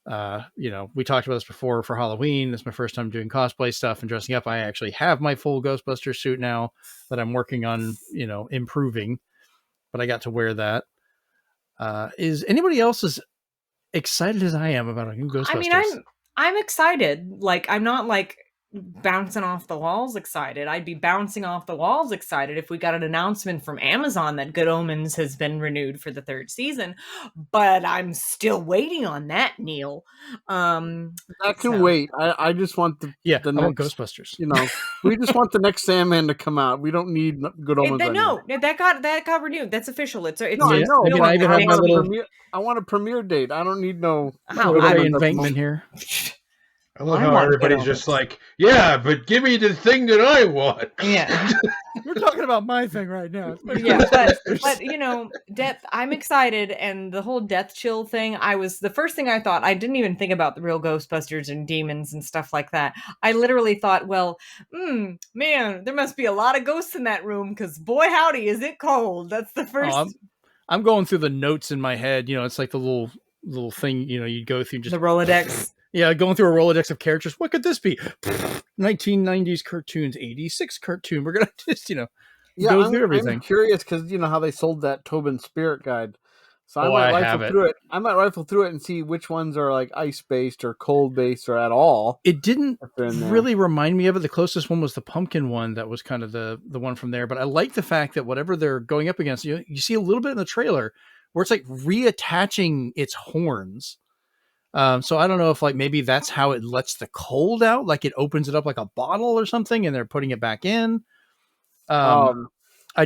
We talked about this before for Halloween. It's my first time doing cosplay stuff and dressing up. I actually have my full Ghostbuster suit now that I'm working on, improving, but I got to wear that. Is anybody else as excited as I am about a new Ghostbusters? I mean, I'm excited. Like, I'm not like bouncing off the walls excited. I'd be bouncing off the walls excited if we got an announcement from Amazon that Good Omens has been renewed for the 3rd season, but I'm still waiting on that, Neil. That can wait. I just want the I want Ghostbusters. We just want the next Sandman to come out. We don't need Good Omens. No, that got renewed. That's official. It's I want a premiere date. I don't need no Venkman here. I love how everybody's just like, yeah, but give me the thing that I want. Yeah. We're talking about my thing right now. But death, I'm excited, and the whole Death Chill thing, the first thing I thought, I didn't even think about the real Ghostbusters and demons and stuff like that. I literally thought, well, man, there must be a lot of ghosts in that room, because boy howdy, is it cold. That's the first. I'm going through the notes in my head. It's like the little thing, you go through, just the Rolodex. Yeah, going through a Rolodex of characters. What could this be? 1990s cartoons, 86 cartoon. We're going to just, go through everything. I'm curious because how they sold that Tobin Spirit Guide. So I might rifle through it. I might rifle through it and see which ones are like ice-based or cold-based or at all. It didn't really remind me of it. The closest one was the pumpkin one. That was kind of the one from there. But I like the fact that whatever they're going up against, you see a little bit in the trailer where it's like reattaching its horns. So I don't know if maybe that's how it lets the cold out, like it opens it up like a bottle or something, and they're putting it back in. I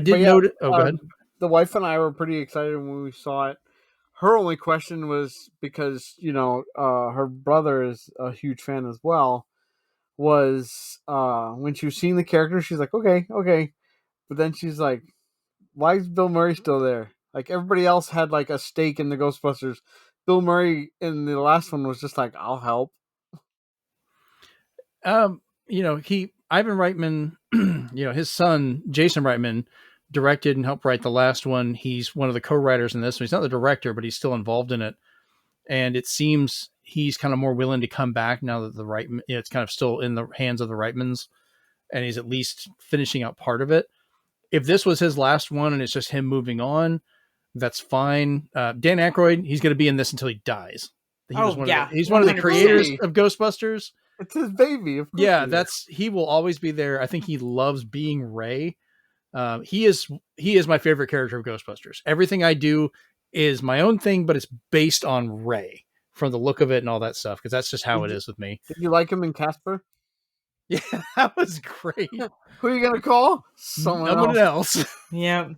did note. Go ahead. The wife and I were pretty excited when we saw it. Her only question was, because her brother is a huge fan as well, was when she was seeing the character, she's like, okay. But then she's like, why is Bill Murray still there? Like, everybody else had like a stake in the Ghostbusters. Bill Murray in the last one was just like, I'll help. Ivan Reitman, his son, Jason Reitman, directed and helped write the last one. He's one of the co-writers in this one. He's not the director, but he's still involved in it. And it seems he's kind of more willing to come back now that it's kind of still in the hands of the Reitmans, and he's at least finishing out part of it. If this was his last one and it's just him moving on, that's fine. Dan Aykroyd, he's going to be in this until he dies. He's one of the creators of Ghostbusters. It's his baby. Of course. Yeah, he will always be there. I think he loves being Ray. He is my favorite character of Ghostbusters. Everything I do is my own thing, but it's based on Ray from the look of it and all that stuff, because that's just how it is with me. Did you like him in Casper? Yeah, that was great. Who are you going to call? Someone else. Yeah.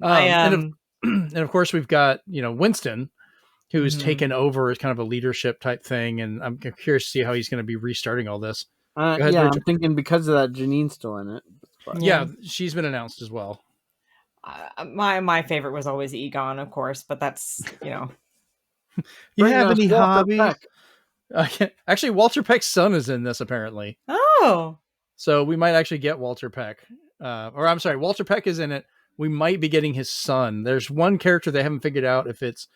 And of course, we've got, Winston, who's taken over as kind of a leadership type thing. And I'm curious to see how he's going to be restarting all this. Ahead, I'm thinking because of that, Janine's still in it. But, yeah, she's been announced as well. My favorite was always Egon, of course, but that's, You have any hobbies? Actually, Walter Peck's son is in this, apparently. Oh. So we might actually get Walter Peck. Walter Peck is in it. We might be getting his son. There's one character they haven't figured out if it's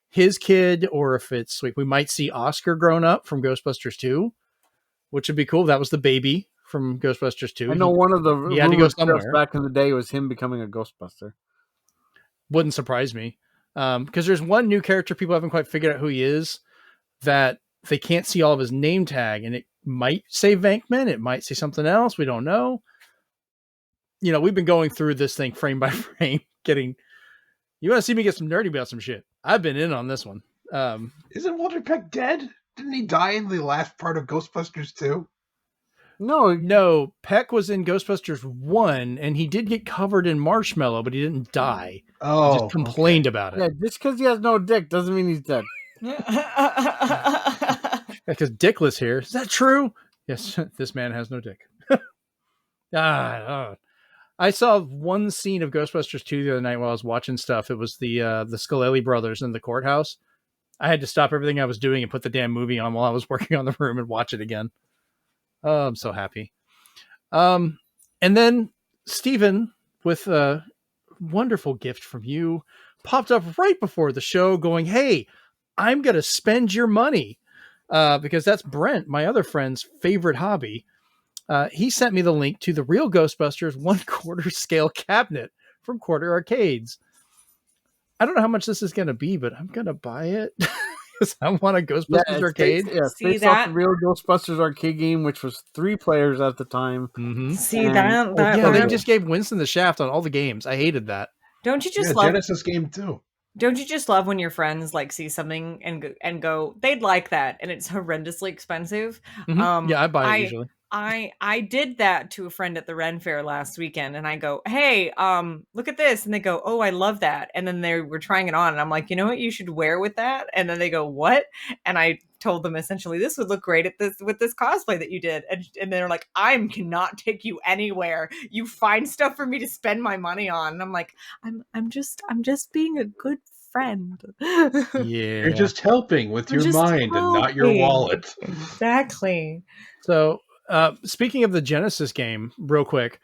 his kid or if it's we might see Oscar grown up from Ghostbusters 2, which would be cool. That was the baby from Ghostbusters 2. I know one of the he had to go somewhere back in the day was him becoming a Ghostbuster. Wouldn't surprise me. Because there's one new character people haven't quite figured out who he is, that they can't see all of his name tag, and it might say Venkman, it might say something else. We don't know. We've been going through this thing frame by frame, you want to see me get some nerdy about some shit. I've been in on this one. Isn't Walter Peck dead? Didn't he die in the last part of Ghostbusters 2? No, Peck was in Ghostbusters 1, and he did get covered in marshmallow, but he didn't die. Oh, he just complained about it. Yeah, just because he has no dick doesn't mean he's dead. Because Dickless here. Is that true? Yes, this man has no dick. I saw one scene of Ghostbusters 2 the other night while I was watching stuff. It was the Scolelli brothers in the courthouse. I had to stop everything I was doing and put the damn movie on while I was working on the room and watch it again. Oh, I'm so happy. And then Steven, with a wonderful gift from you, popped up right before the show going, hey, I'm going to spend your money. Because that's Brent, my other friend's favorite hobby. He sent me the link to the real Ghostbusters 1/4 scale cabinet from Quarter Arcades. I don't know how much this is going to be, but I'm going to buy it because I want a Ghostbusters arcade. Based off the real Ghostbusters arcade game, which was 3 players at the time. Mm-hmm. See that? They just gave Winston the shaft on all the games. I hated that. Don't you just love Genesis game too? Don't you just love when your friends see something and go, they'd like that, and it's horrendously expensive? Mm-hmm. Yeah, I buy it usually. I did that to a friend at the Ren Fair last weekend, and I go, hey, look at this, and they go, oh, I love that, and then they were trying it on, and I'm like, you know what you should wear with that? And then they go, what? And I told them essentially, this would look great with this cosplay that you did, and they're like, I cannot take you anywhere. You find stuff for me to spend my money on, and I'm like, I'm just being a good friend. Yeah, you're just helping with your mind and not your wallet. Exactly. So. Speaking of the Genesis game, real quick,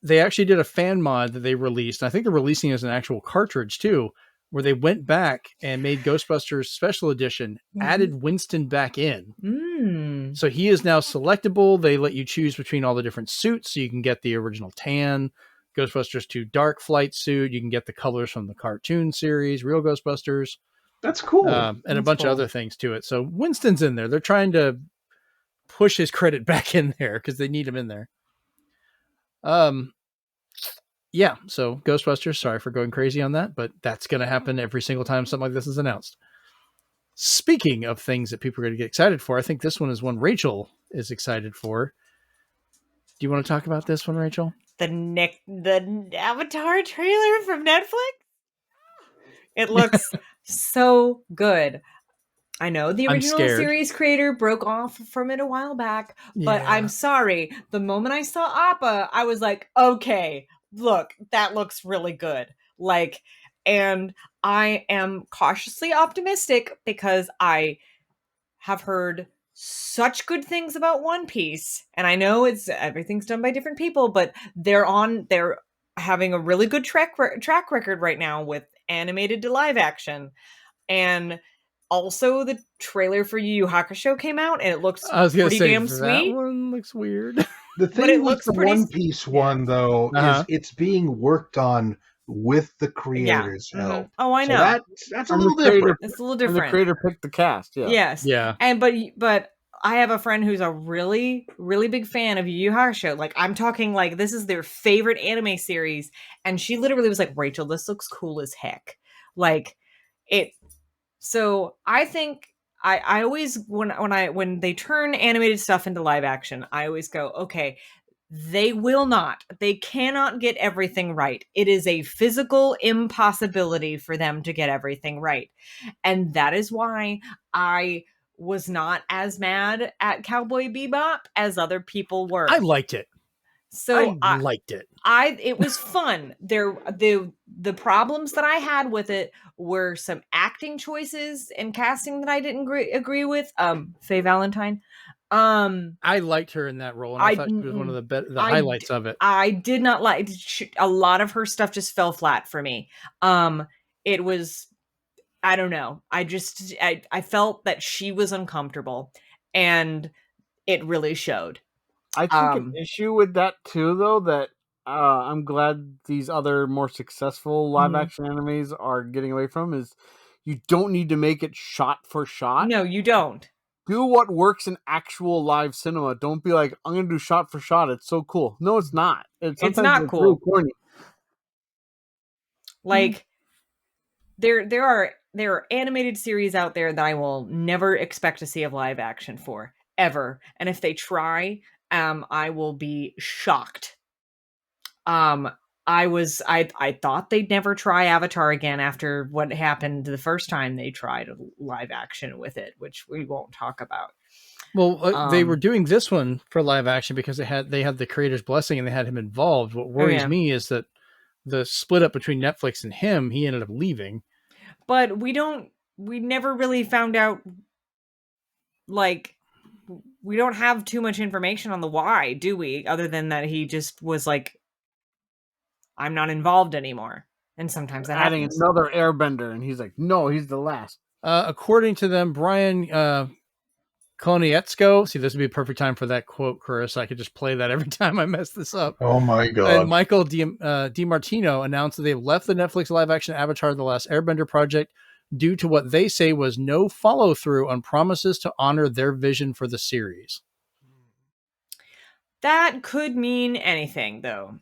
they actually did a fan mod that they released. I think they're releasing it as an actual cartridge too, where they went back and made Ghostbusters Special Edition, added Winston back in. So he is now selectable. They let you choose between all the different suits. So you can get the original tan, Ghostbusters 2 Dark Flight suit. You can get the colors from the cartoon series, Real Ghostbusters. That's cool. And a bunch of other things to it. So Winston's in there. They're trying to push his credit back in there because they need him in there. Yeah, so Ghostbusters, sorry for going crazy on that, but that's going to happen every single time something like this is announced. Speaking of things that people are going to get excited for, I think this one is one Rachel is excited for. Do you want to talk about this one, Rachel? The Avatar trailer from Netflix? It looks so good. I know the original series creator broke off from it a while back, but I'm sorry. The moment I saw Appa, I was like, okay, look, that looks really good. Like, and I am cautiously optimistic because I have heard such good things about One Piece, and I know everything's done by different people, but they're having a really good track record right now with animated to live action. And also the trailer for Yu Yu Hakusho came out and it looks pretty damn sweet. That one looks weird. The thing with the One Piece one though is it's being worked on with the creators' help. Oh, I know. That's a little different. It's a little different. And the creator picked the cast. Yeah. Yes. Yeah. And but I have a friend who's a really, really big fan of Yu Yu Hakusho. Like, I'm talking like this is their favorite anime series, and she literally was like, "Rachel, this looks cool as heck." Like it. So I think I always when they turn animated stuff into live action, I always go, okay, they cannot get everything right. It is a physical impossibility for them to get everything right. And that is why I was not as mad at Cowboy Bebop as other people were. I liked it. So I liked it. It was fun. The problems that I had with it were some acting choices and casting that I didn't agree with. Faye Valentine. I liked her in that role, and I thought she was one of the highlights of it. I did not like a lot of her stuff. Just fell flat for me. It was, I don't know. I felt that she was uncomfortable, and it really showed. I think an issue with that too, though, that I'm glad these other more successful live action animes are getting away from is you don't need to make it shot for shot. No, you don't. Do what works in actual live cinema. Don't be like, I'm going to do shot for shot. It's so cool. No, it's not. It's not cool. Really corny. Like there are animated series out there that I will never expect to see a live action for ever. And if they try, I will be shocked. I thought they'd never try Avatar again after what happened the first time they tried a live action with it, which we won't talk about. Well, they were doing this one for live action because they had the creator's blessing and they had him involved. What worries me is that the split up between Netflix and him, he ended up leaving. But we never really found out, like, we don't have too much information on the why, do we? Other than that he just was like, I'm not involved anymore. And sometimes that adding happens. Another Airbender, and he's like, no, he's the last. According to them, Brian Konietzko, see, this would be a perfect time for that quote, Chris. I could just play that every time I mess this up. Oh my God. And Michael DiMartino announced that they've left the Netflix live action Avatar: The Last Airbender project due to what they say was no follow through on promises to honor their vision for the series. That could mean anything, though.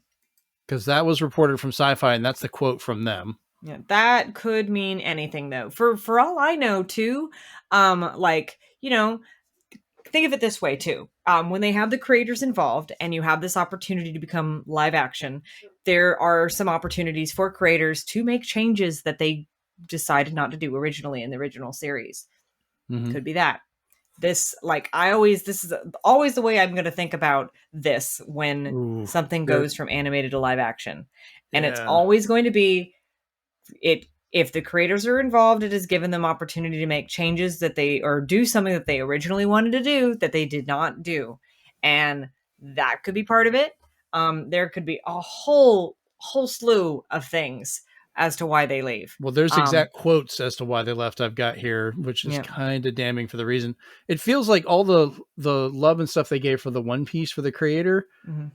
Because that was reported from Sci-Fi, and that's the quote from them. Yeah, that could mean anything, though. For all I know, too, like, you know, think of it this way, too. When they have the creators involved and you have this opportunity to become live action, there are some opportunities for creators to make changes that they decided not to do originally in the original series. Could be that. This is always the way I'm going to think about this when something goes from animated to live action. And it's always going to be if the creators are involved, it has given them opportunity to make changes or do something that they originally wanted to do that they did not do. And that could be part of it. There could be a whole slew of things as to why they leave. Well, there's exact quotes as to why they left I've got here, which is kind of damning for the reason. It feels like all the love and stuff they gave for the One Piece for the creator,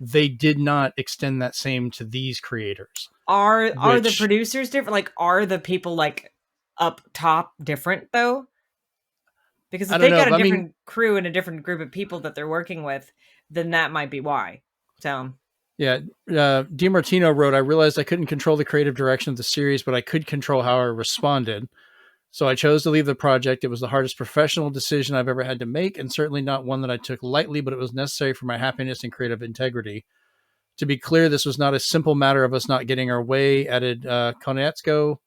they did not extend that same to these creators. Are the producers different? Like, are the people like up top different though? Because if they got a different crew and a different group of people that they're working with, then that might be why. So yeah, DiMartino wrote, I realized I couldn't control the creative direction of the series, but I could control how I responded. So I chose to leave the project. It was the hardest professional decision I've ever had to make, and certainly not one that I took lightly, but it was necessary for my happiness and creative integrity. To be clear, this was not a simple matter of us not getting our way, added Konietzko.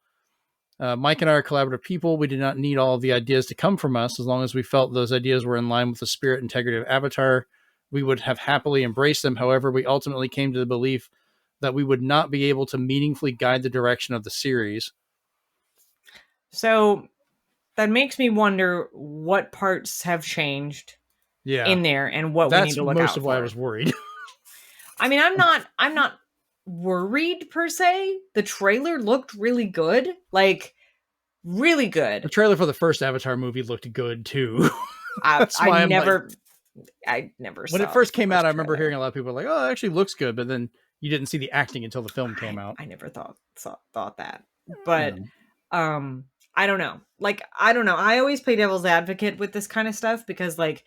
Mike and I are collaborative people. We did not need all of the ideas to come from us. As long as we felt those ideas were in line with the spirit integrity of Avatar, we would have happily embraced them. However, we ultimately came to the belief that we would not be able to meaningfully guide the direction of the series. So that makes me wonder what parts have changed in there and what we need to look out for. That's most of why I was worried. I mean, I'm not worried per se. The trailer looked really good. Like, really good. The trailer for the first Avatar movie looked good too. I never saw when it first came out, I remember hearing a lot of people like, oh, it actually looks good, but then you didn't see the acting until the film came out. I never thought that. But I don't know. Like, I don't know. I always play devil's advocate with this kind of stuff because, like,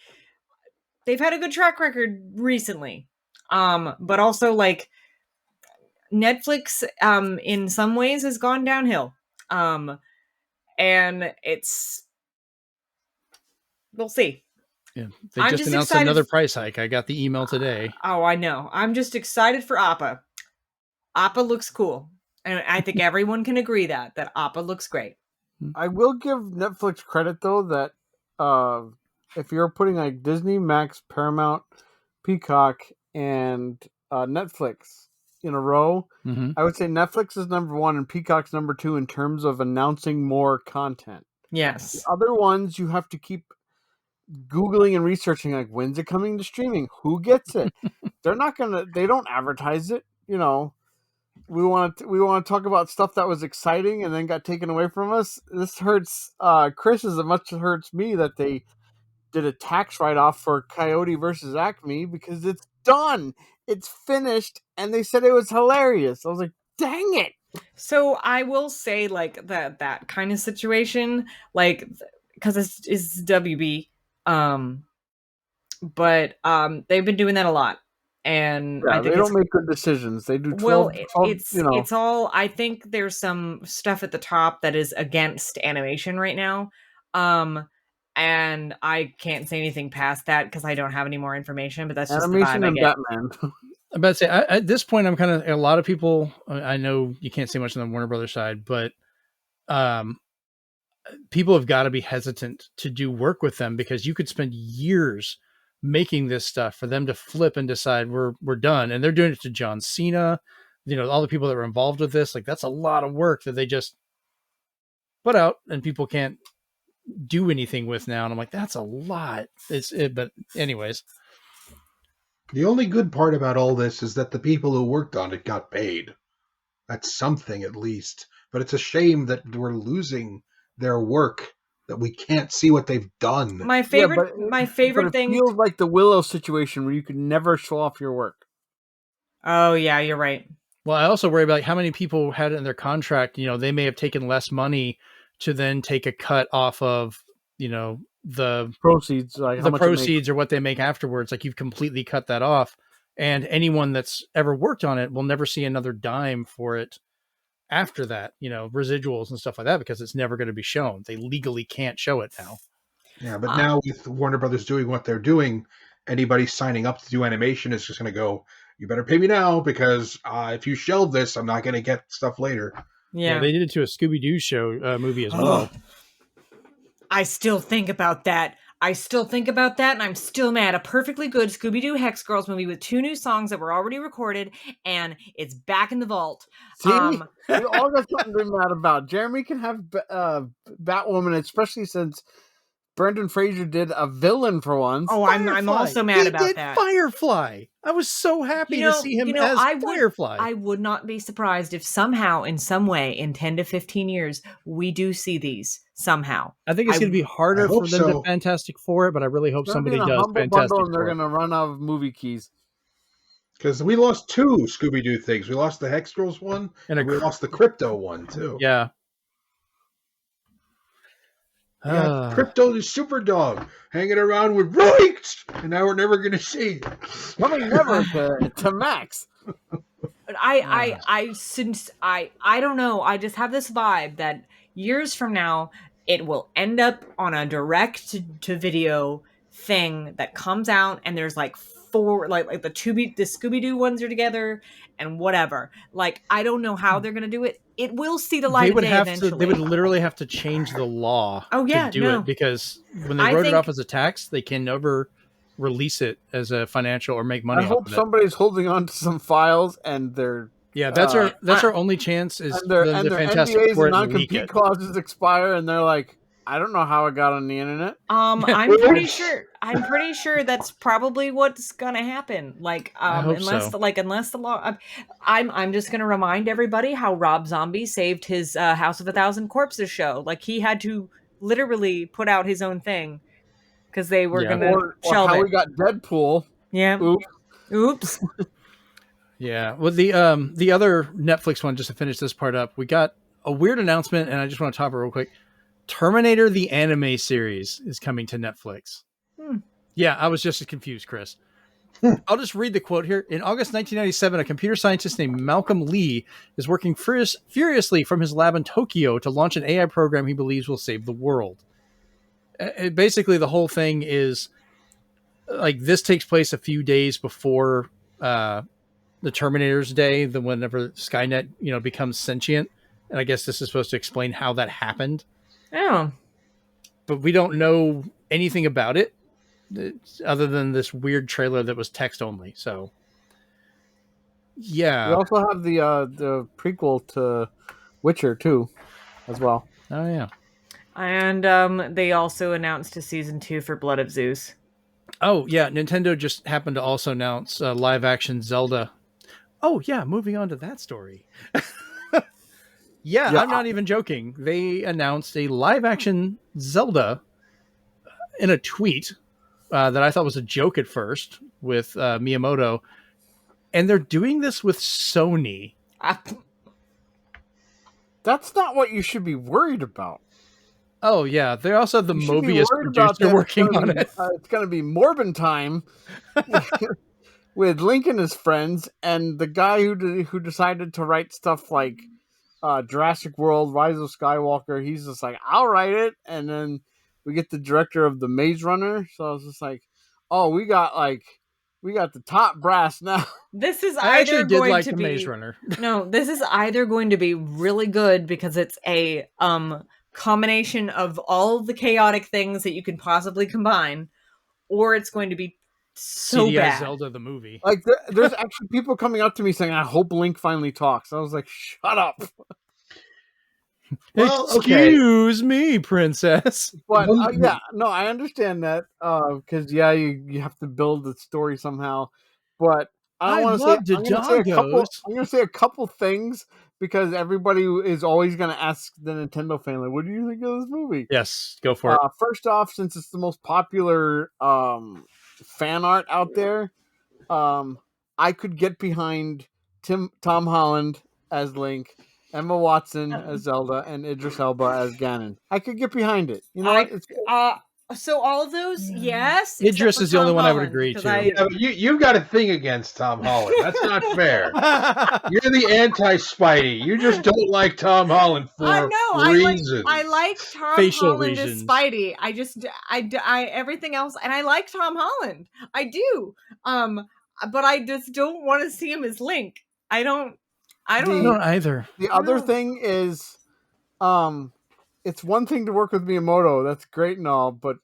they've had a good track record recently. But also, like, Netflix in some ways has gone downhill. And we'll see. Yeah, they just announced another price hike. I got the email today. Oh, I know. I'm just excited for Appa. Appa looks cool. And I think everyone can agree that Appa looks great. I will give Netflix credit, though, that if you're putting like Disney, Max, Paramount, Peacock, and Netflix in a row, I would say Netflix is number 1 and Peacock's number 2 in terms of announcing more content. Yes. The other ones you have to keep Googling and researching, like, when's it coming to streaming? Who gets it? They don't advertise it. You know, we want to talk about stuff that was exciting and then got taken away from us. This hurts Chris as much as it hurts me that they did a tax write-off for Coyote versus Acme because it's done. It's finished, and they said it was hilarious. I was like, dang it. So I will say, like, that kind of situation, like, because it's WB, but they've been doing that a lot, and yeah, I think they don't make good decisions. They do 12. Well, 12, it's all. I think there's some stuff at the top that is against animation right now, and I can't say anything past that because I don't have any more information. But that's just animation the vibe and I get. Batman. I'm about to say, at this point, I'm kind of, a lot of people, I know you can't say much on the Warner Brothers side, but people have got to be hesitant to do work with them because you could spend years making this stuff for them to flip and decide we're done. And they're doing it to John Cena, all the people that were involved with this. Like, that's a lot of work that they just put out and people can't do anything with now. And I'm like, that's a lot. But anyways. The only good part about all this is that the people who worked on it got paid. That's something, at least. But it's a shame that we're losing their work, that we can't see what they've done. My favorite thing feels like the Willow situation where you could never show off your work. Oh yeah, you're right. Well, I also worry about how many people had it in their contract. They may have taken less money to then take a cut off of, the proceeds, like the proceeds or what they make afterwards. Like, you've completely cut that off, and anyone that's ever worked on it will never see another dime for it after that, residuals and stuff like that, because it's never going to be shown. They legally can't show it now. Yeah, but now with Warner Brothers doing what they're doing, anybody signing up to do animation is just going to go, you better pay me now, because if you shelve this, I'm not going to get stuff later. Yeah, they did it to a Scooby-Doo show movie as well. I still think about that. And I'm still mad. A perfectly good Scooby-Doo Hex Girls movie with 2 new songs that were already recorded, and it's back in the vault. See, we all got something to be mad about. Jeremy can have Batwoman, especially since Brendan Fraser did a villain for once. Oh, I'm also mad about that. Firefly. I was so happy to see him as Firefly. I would not be surprised if somehow, in some way, in 10 to 15 years, we do see these somehow. I think it's going to be harder for them to Fantastic Four it, but I really hope somebody does Fantastic Four. And they're going to run out of movie keys. Because we lost 2 Scooby-Doo things. We lost the Hex Girls one, and we lost the Crypto one, too. Yeah. Crypto the super dog hanging around with Roiks, and now we're never going to see it. Coming never to Max. I don't know. I just have this vibe that years from now, it will end up on a direct to video thing that comes out and there's like four, like the Scooby-Doo ones are together and whatever. Like, I don't know how they're gonna do it. It will see the light of day eventually. They would literally have to change the law to do it, because when they wrote it off as a tax, they can never release it as a financial or make money. I hope somebody's holding on to some files and they're that's our only chance is their Fantastic NDAs Four and non-compete clauses expire and they're like, I don't know how I got on the internet. I'm pretty sure that's probably what's gonna happen. Like, unless the law, I'm just gonna remind everybody how Rob Zombie saved his House of a Thousand Corpses show. Like, he had to literally put out his own thing because they were gonna shelve how it. we got Deadpool. Yeah. Oops. Yeah. Well, the other Netflix one, just to finish this part up, we got a weird announcement, and I just want to talk about it real quick. Terminator the anime series is coming to Netflix. Yeah, I was just as confused, Chris. I'll just read the quote here. In August 1997, a computer scientist named Malcolm Lee is working furiously from his lab in Tokyo to launch an AI program he believes will save the world. Basically, the whole thing is like this takes place a few days before the Terminator's Day, whenever Skynet becomes sentient, and I guess this is supposed to explain how that happened. Oh. But we don't know anything about it other than this weird trailer that was text only. So, yeah. We also have the prequel to Witcher 2 as well. Oh, yeah. And they also announced a season 2 for Blood of Zeus. Oh, yeah. Nintendo just happened to also announce live action Zelda. Oh, yeah. Moving on to that story. Yeah, I'm not even joking. They announced a live-action Zelda in a tweet that I thought was a joke at first with Miyamoto, and they're doing this with Sony. That's not what you should be worried about. Oh, yeah. They also have the Mobius producer working on it. It's going to be Morbin time with Link and his friends, and the guy who decided to write stuff like Jurassic World, Rise of Skywalker, he's just like, I'll write it. And then we get the director of the Maze Runner. So I was just like, oh, we got the top brass now. This is I actually did like the Maze Runner. No, this is either going to be really good because it's a combination of all the chaotic things that you can possibly combine, or it's going to be so CDI bad. Zelda the movie. Like there's actually people coming up to me saying, I hope Link finally talks. I was like, shut up. Well, excuse me, princess. But I understand that because you have to build the story somehow. But I'm going to say a couple things because everybody is always going to ask the Nintendo fan, like, what do you think of this movie? Yes, go for it. First off, since it's the most popular fan art out there, I could get behind Tom Holland as Link, Emma Watson as Zelda, and Idris Elba as Ganon. I could get behind it. You know, so all of those, yes. Idris is the only one I would agree to. You've got a thing against Tom Holland. That's not fair. You're the anti-Spidey. You just don't like Tom Holland for reasons. I like Tom Holland as Spidey. I everything else, and I like Tom Holland. I do. But I just don't want to see him as Link. I don't either. The other thing is, it's one thing to work with Miyamoto. That's great and all, but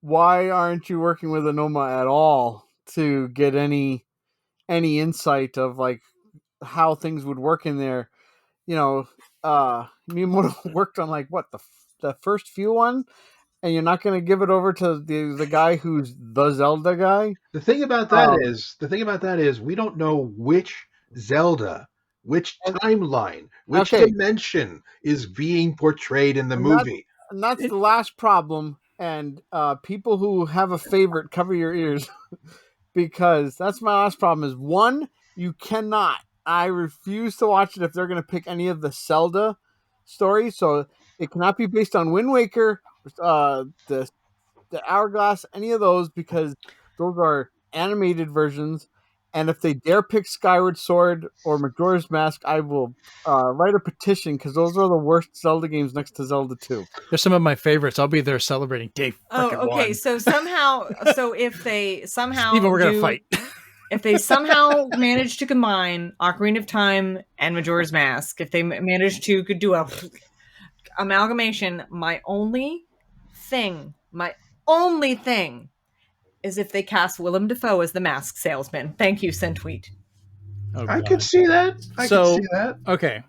why aren't you working with Onoma at all to get any insight of like how things would work in there? You know, Miyamoto worked on like what the first few one, and you're not going to give it over to the guy who's the Zelda guy. The thing about that is we don't know which Zelda, which timeline, which dimension is being portrayed in the movie. And that's the last problem. And people who have a favorite, cover your ears. Because that's my last problem is, one, you cannot. I refuse to watch it if they're going to pick any of the Zelda stories. So it cannot be based on Wind Waker, the Hourglass, any of those, because those are animated versions. And if they dare pick Skyward Sword or Majora's Mask, I will write a petition because those are the worst Zelda games next to Zelda 2. They're some of my favorites. I'll be there celebrating day Oh, okay. one. So if they somehow Steven, we're gonna fight. If they somehow manage to combine Ocarina of Time and Majora's Mask, if they manage to do a amalgamation, my only thing is if they cast Willem Dafoe as the mask salesman. Thank you, Centweet. Oh, I could see that. I could see that. Okay.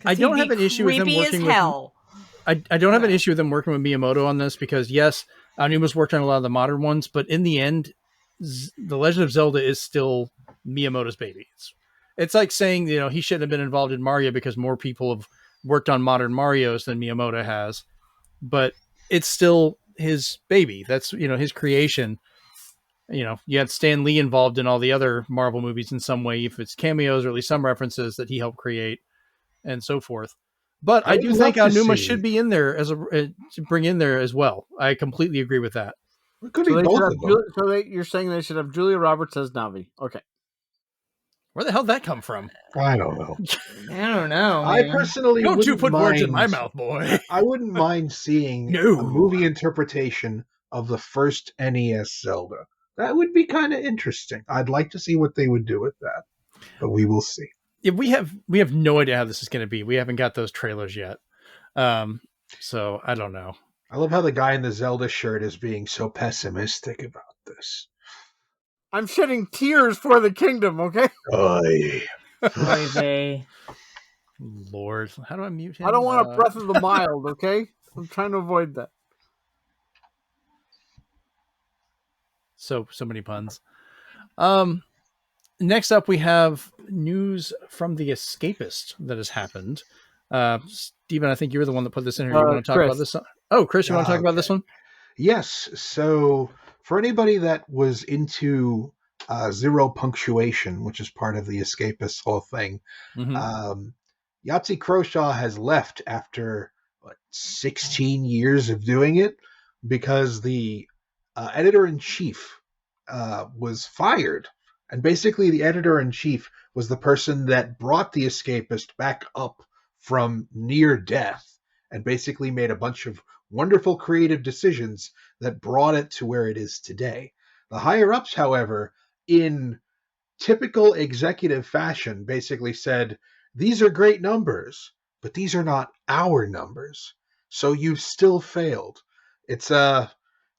I don't have an issue with them working with. I don't have an issue with them working with Miyamoto on this because yes, Aonuma's worked on a lot of the modern ones, but in the end, The Legend of Zelda is still Miyamoto's baby. It's like saying he shouldn't have been involved in Mario because more people have worked on modern Marios than Miyamoto has, but it's still his baby. That's his creation. You had Stan Lee involved in all the other Marvel movies in some way, if it's cameos or at least some references that he helped create and so forth. But I do think Aonuma should be in there to bring in there as well. I completely agree with that. It could be both of them. So you're saying they should have Julia Roberts as Navi. Okay. Where the hell did that come from? I don't know. I personally don't you put words in my mind mouth, boy. I wouldn't mind seeing a movie interpretation of the first NES Zelda. That would be kind of interesting. I'd like to see what they would do with that, but we will see. Yeah, we have no idea how this is going to be. We haven't got those trailers yet, so I don't know. I love how the guy in the Zelda shirt is being so pessimistic about this. I'm shedding tears for the kingdom, okay? Oy. Lord, how do I mute him? I don't want a Breath of the Mild, okay? I'm trying to avoid that. So many puns. Next up, we have news from the Escapist that has happened. Steven, I think you were the one that put this in here. You want to talk about this? Oh, Chris, you want to talk about this one? Yes. So for anybody that was into zero punctuation, which is part of the Escapist whole thing, Yahtzee Croshaw has left after 16 years of doing it because the editor-in-chief was fired. And basically the editor-in-chief was the person that brought the Escapist back up from near death and basically made a bunch of wonderful creative decisions that brought it to where it is today. The higher-ups, however, in typical executive fashion, basically said, these are great numbers, but these are not our numbers. So you've still failed. It's that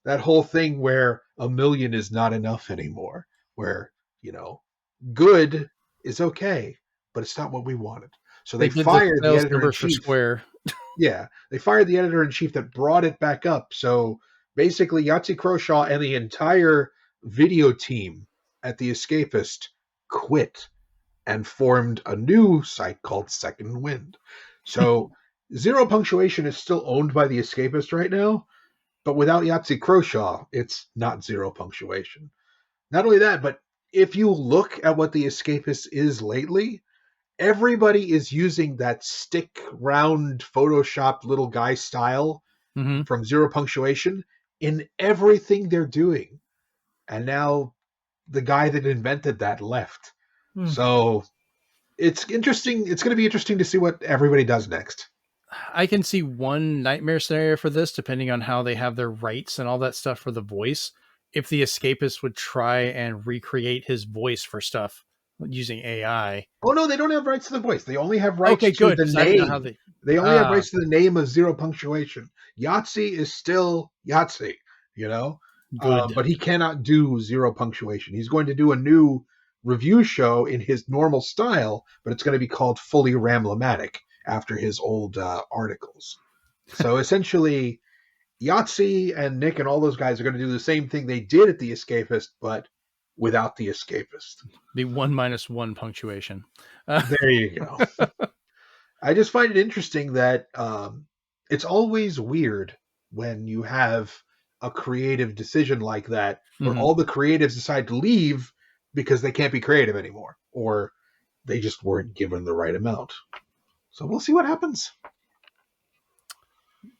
whole thing where 1 million is not enough anymore, where, good is okay, but it's not what we wanted. So they fired the editor-in-chief. Yeah, they fired the editor-in-chief that brought it back up. So basically, Yahtzee Croshaw and the entire video team at the Escapist quit and formed a new site called Second Wind. So zero punctuation is still owned by the Escapist right now, but without Yahtzee Croshaw, it's not zero punctuation. Not only that, but if you look at what the Escapist is lately, everybody is using that stick round Photoshop little guy style from zero punctuation in everything they're doing. And now the guy that invented that left. So it's interesting. It's going to be interesting to see what everybody does next. I can see one nightmare scenario for this, depending on how they have their rights and all that stuff for the voice. If the Escapist would try and recreate his voice for stuff using AI. Oh no, they don't have rights to the voice. They only have rights to the name. They only have rights to the name of zero punctuation. Yahtzee is still Yahtzee, but he cannot do zero punctuation. He's going to do a new review show in his normal style, but it's going to be called Fully Ramlamatic after his old articles. So essentially, Yahtzee and Nick and all those guys are going to do the same thing they did at the Escapist, but without the Escapist. The 1-1 punctuation. There you go. I just find it interesting that it's always weird when you have a creative decision like that, where all the creatives decide to leave because they can't be creative anymore, or they just weren't given the right amount. So we'll see what happens.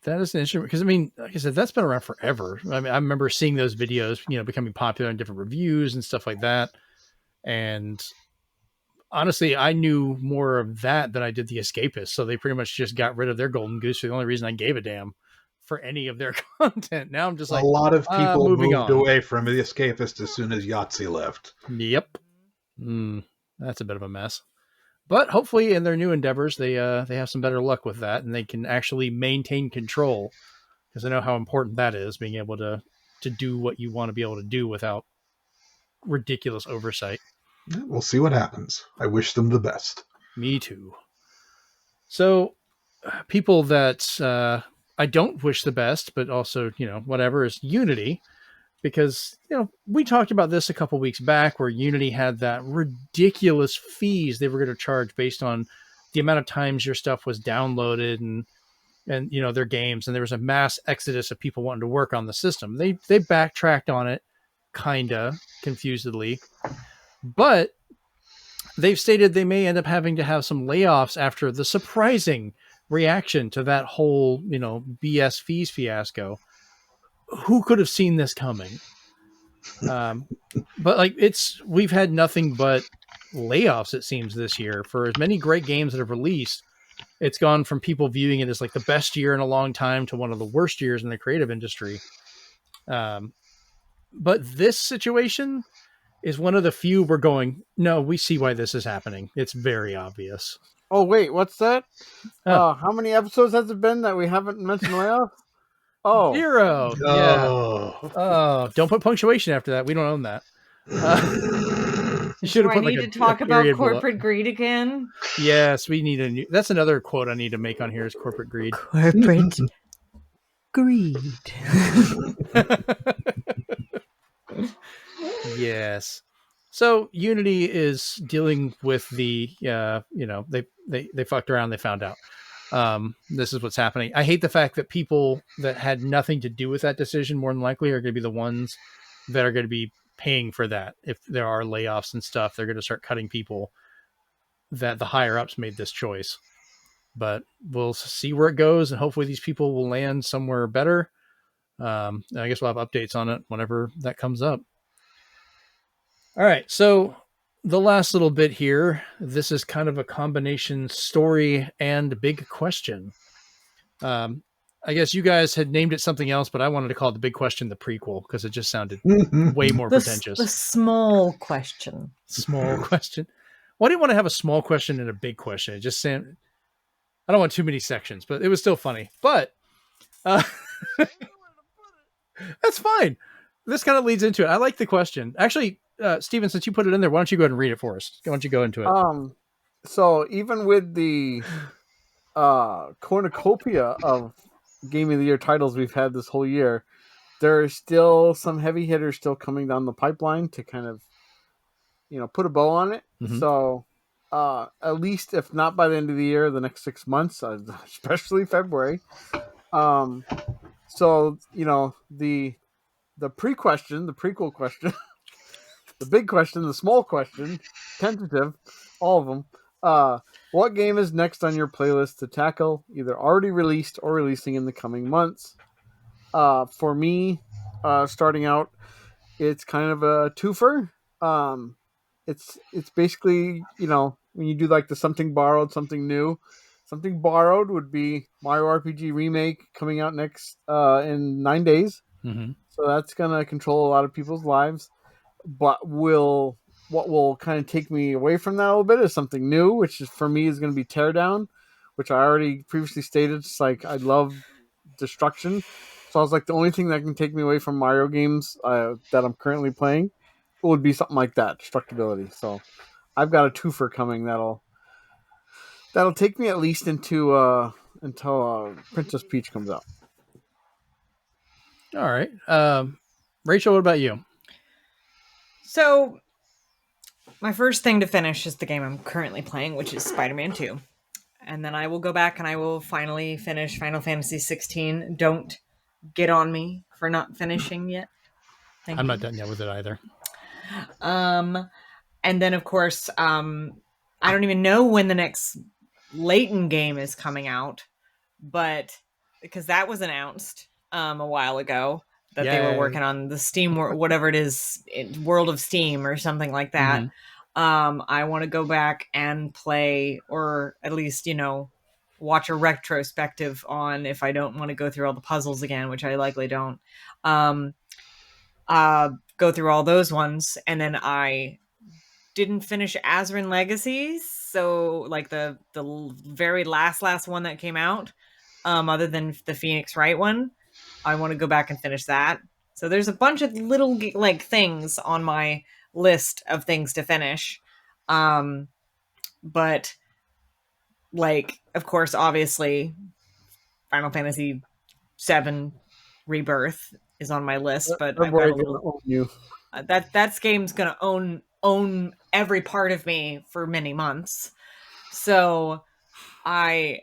That is an interesting, because like I said, that's been around forever. I remember seeing those videos, becoming popular in different reviews and stuff like that. And honestly, I knew more of that than I did the Escapist. So they pretty much just got rid of their golden goose for the only reason I gave a damn for any of their content. Now I'm just A like, lot of people moving moved on. away from the Escapist as soon as Yahtzee left. Yep. That's a bit of a mess. But hopefully in their new endeavors, they have some better luck with that, and they can actually maintain control, because I know how important that is, being able to do what you want to be able to do without ridiculous oversight. We'll see what happens. I wish them the best. Me too. So people that I don't wish the best, but also, whatever, is Unity. Because, we talked about this a couple weeks back where Unity had that ridiculous fees they were going to charge based on the amount of times your stuff was downloaded and their games. And there was a mass exodus of people wanting to work on the system. They backtracked on it kind of confusedly, but they've stated they may end up having to have some layoffs after the surprising reaction to that whole, BS fees fiasco. Who could have seen this coming? But like we've had nothing but layoffs, it seems, this year. For as many great games that have released, it's gone from people viewing it as like the best year in a long time to one of the worst years in the creative industry. But this situation is one of the few we're going, no, we see why this is happening. It's very obvious. Oh, wait, what's that? How many episodes has it been that we haven't mentioned layoffs? Oh, 0. Yeah. Oh, don't put punctuation after that. We don't own that. You should have put like to talk about corporate greed again. Yes, we need a new. That's another quote I need to make on here is corporate greed. Corporate greed. Yes. So Unity is dealing with the, they fucked around. They found out. This is what's happening. I hate the fact that people that had nothing to do with that decision more than likely are going to be the ones that are going to be paying for that. If there are layoffs and stuff, they're going to start cutting people that the higher ups made this choice. But we'll see where it goes, and hopefully these people will land somewhere better. I guess we'll have updates on it whenever that comes up. All right, so the last little bit here, this is kind of a combination story and big question. I guess you guys had named it something else, but I wanted to call it the big question, the prequel, because it just sounded way more pretentious. The small question. Small question. Why do you want to have a small question and a big question? It just sound. I don't want too many sections, but it was still funny. But that's fine. This kind of leads into it. I like the question. Actually, Steven, since you put it in there, why don't you go ahead and read it for us? Why don't you go into it? So even with the cornucopia of Game of the Year titles we've had this whole year, there are still some heavy hitters still coming down the pipeline to kind of, put a bow on it. Mm-hmm. So at least, if not by the end of the year, the next 6 months, especially February. So, the pre-question, the prequel question, the big question, the small question, tentative, all of them. What game is next on your playlist to tackle, either already released or releasing in the coming months? For me, starting out, it's kind of a twofer. It's basically, when you do like the something borrowed, something new. Something borrowed would be Mario RPG Remake coming out next in 9 days. Mm-hmm. So that's going to control a lot of people's lives. But what will kind of take me away from that a little bit is something new, which is for me is going to be Teardown, which I already previously stated. It's like I love destruction. So I was like, the only thing that can take me away from Mario games that I'm currently playing would be something like that, destructibility. So I've got a twofer coming that'll take me at least until Princess Peach comes out. All right. Rachel, what about you? So my first thing to finish is the game I'm currently playing, which is Spider-Man 2. And then I will go back and I will finally finish Final Fantasy 16. Don't get on me for not finishing yet. I'm not done yet with it either. And then, of course, I don't even know when the next Layton game is coming out, but because that was announced a while ago. that they were working on, the Steam, whatever it is, World of Steam or something like that. I want to go back and play, or at least, watch a retrospective on, if I don't want to go through all the puzzles again, which I likely don't. Go through all those ones, and then I didn't finish Azrin Legacies, so like the very last one that came out, other than the Phoenix Wright one. I want to go back and finish that. So there's a bunch of little like things on my list of things to finish. But like, of course, obviously Final Fantasy VII Rebirth is on my list, but I've got a little that game's gonna own every part of me for many months. So I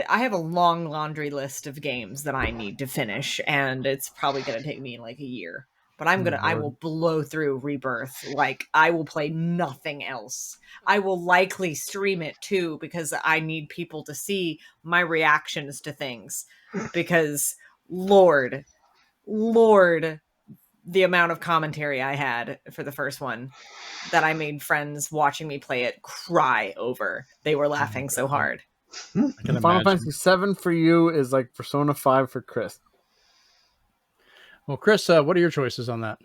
have a long laundry list of games that I need to finish, and it's probably going to take me like a year. But I will blow through Rebirth. Like, I will play nothing else. I will likely stream it too, because I need people to see my reactions to things. Because Lord, the amount of commentary I had for the first one that I made friends watching me play it cry over. They were laughing so hard. Final Fantasy VII for you is like Persona 5 for Chris. Well, Chris, what are your choices on that?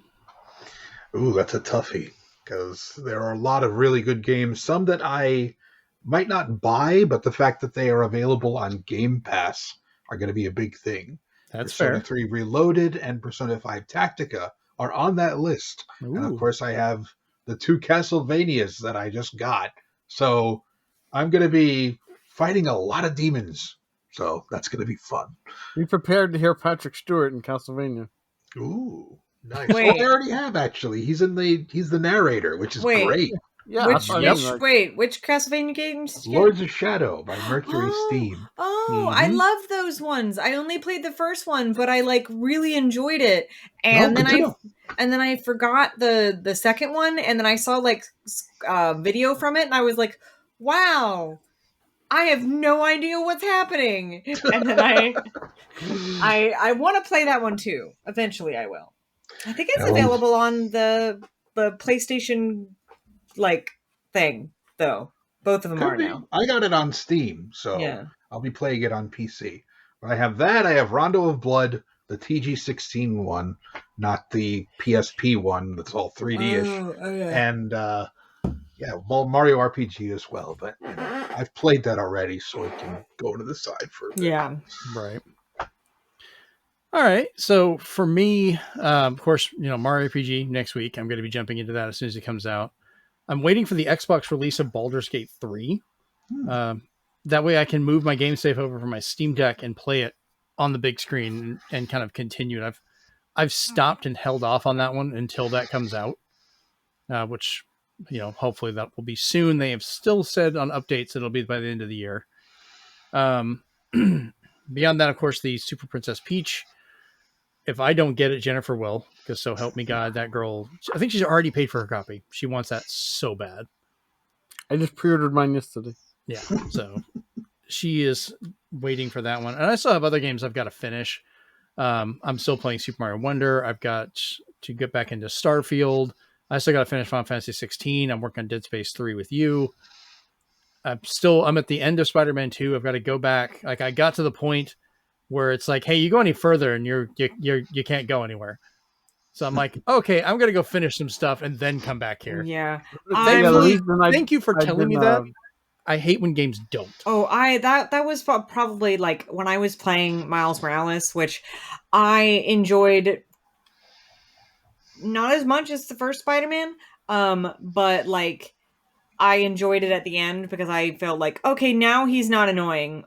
Ooh, that's a toughie, because there are a lot of really good games. Some that I might not buy, but the fact that they are available on Game Pass are going to be a big thing. That's Persona fair. 3 Reloaded and Persona 5 Tactica are on that list. Ooh. And of course, I have the 2 Castlevanias that I just got. So I'm going to be fighting a lot of demons. So that's going to be fun. Be prepared to hear Patrick Stewart in Castlevania. Ooh, nice. Well, I already have, actually. He's the narrator, which is great. Yeah, which Castlevania games? Lords of Shadow by Mercury Steam. I love those ones. I only played the first one, but I like really enjoyed it. And then I forgot the second one, and then I saw like video from it, and I was like, wow, I have no idea what's happening. And then I want to play that one too. Eventually I will. I think it's available on the PlayStation like thing, though. Both of them are now. I got it on Steam, so I'll be playing it on PC. But I have that. I have Rondo of Blood, the TG16 one, not the PSP one that's all 3D-ish. And Mario RPG as well. But I've played that already, so it can go to the side for a bit. Yeah. Right. All right. So for me, of course, Mario RPG next week. I'm going to be jumping into that as soon as it comes out. I'm waiting for the Xbox release of Baldur's Gate 3. That way I can move my game save over from my Steam Deck and play it on the big screen and kind of continue it. I've stopped and held off on that one until that comes out, which, hopefully that will be soon. They have still said on updates it'll be by the end of the year. Beyond that, of course, the Super Princess Peach. If I don't get it, Jennifer will, because so help me God, that girl, I think she's already paid for her copy. She wants that so bad. I just pre-ordered mine yesterday. Yeah, so she is waiting for that one. And I still have other games I've got to finish. I'm still playing Super Mario Wonder. I've got to get back into Starfield. I still got to finish Final Fantasy 16. I'm working on Dead Space 3 with you. I'm at the end of Spider-Man 2. I've got to go back. Like, I got to the point where it's like, hey, you go any further and you can't go anywhere. So I'm like, okay, I'm gonna go finish some stuff and then come back here. Yeah. Thank you for telling me that. I hate when games don't. Oh, that was probably like when I was playing Miles Morales, which I enjoyed not as much as the first Spider-Man, but like I enjoyed it at the end because I felt like, okay, now he's not annoying.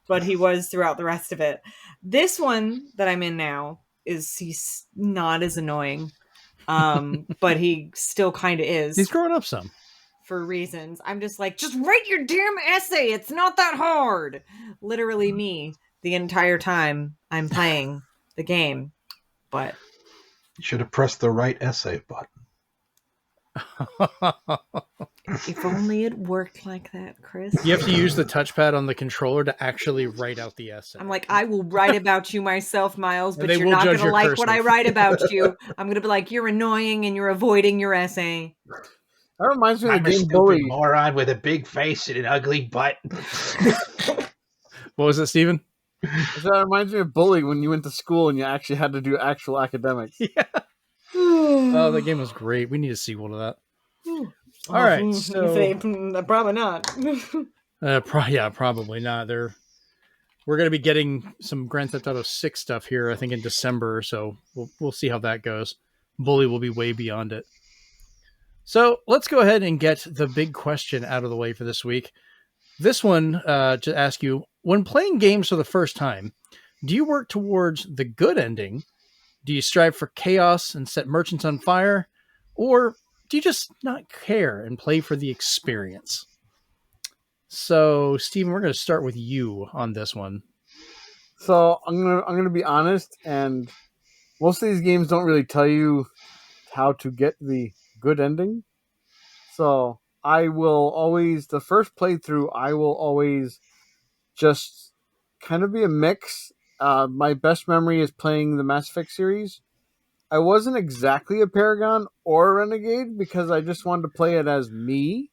But he was throughout the rest of it. This one that I'm in now he's not as annoying. But he still kind of is. He's growing up some. For reasons. I'm just like, just write your damn essay. It's not that hard. Literally me the entire time I'm playing the game. But you should have pressed the right essay button. If only it worked like that, Chris. You have to use the touchpad on the controller to actually write out the essay. I'm like, I will write about you myself, Miles, but they you're will not judge going to your like cursive. what I write about you. I'm going to be like, you're annoying and you're avoiding your essay. That reminds me of I'm the a game stupid Bully. moron with a big face and an ugly butt. What was it, Steven? That reminds me of Bully when you went to school and you actually had to do actual academics. Yeah. Oh, that game was great. We need a sequel to that. All right, so probably not. probably not. We're going to be getting some Grand Theft Auto 6 stuff here, I think, in December. So we'll see how that goes. Bully will be way beyond it. So let's go ahead and get the big question out of the way for this week. This one, to ask you, when playing games for the first time, do you work towards the good ending? Do you strive for chaos and set merchants on fire? Or do you just not care and play for the experience? So, Steven, we're going to start with you on this one. So I'm gonna be honest, and most of these games don't really tell you how to get the good ending. So I will always, the first playthrough, I will always just kind of be a mix. My best memory is playing the Mass Effect series. I wasn't exactly a Paragon or a Renegade because I just wanted to play it as me.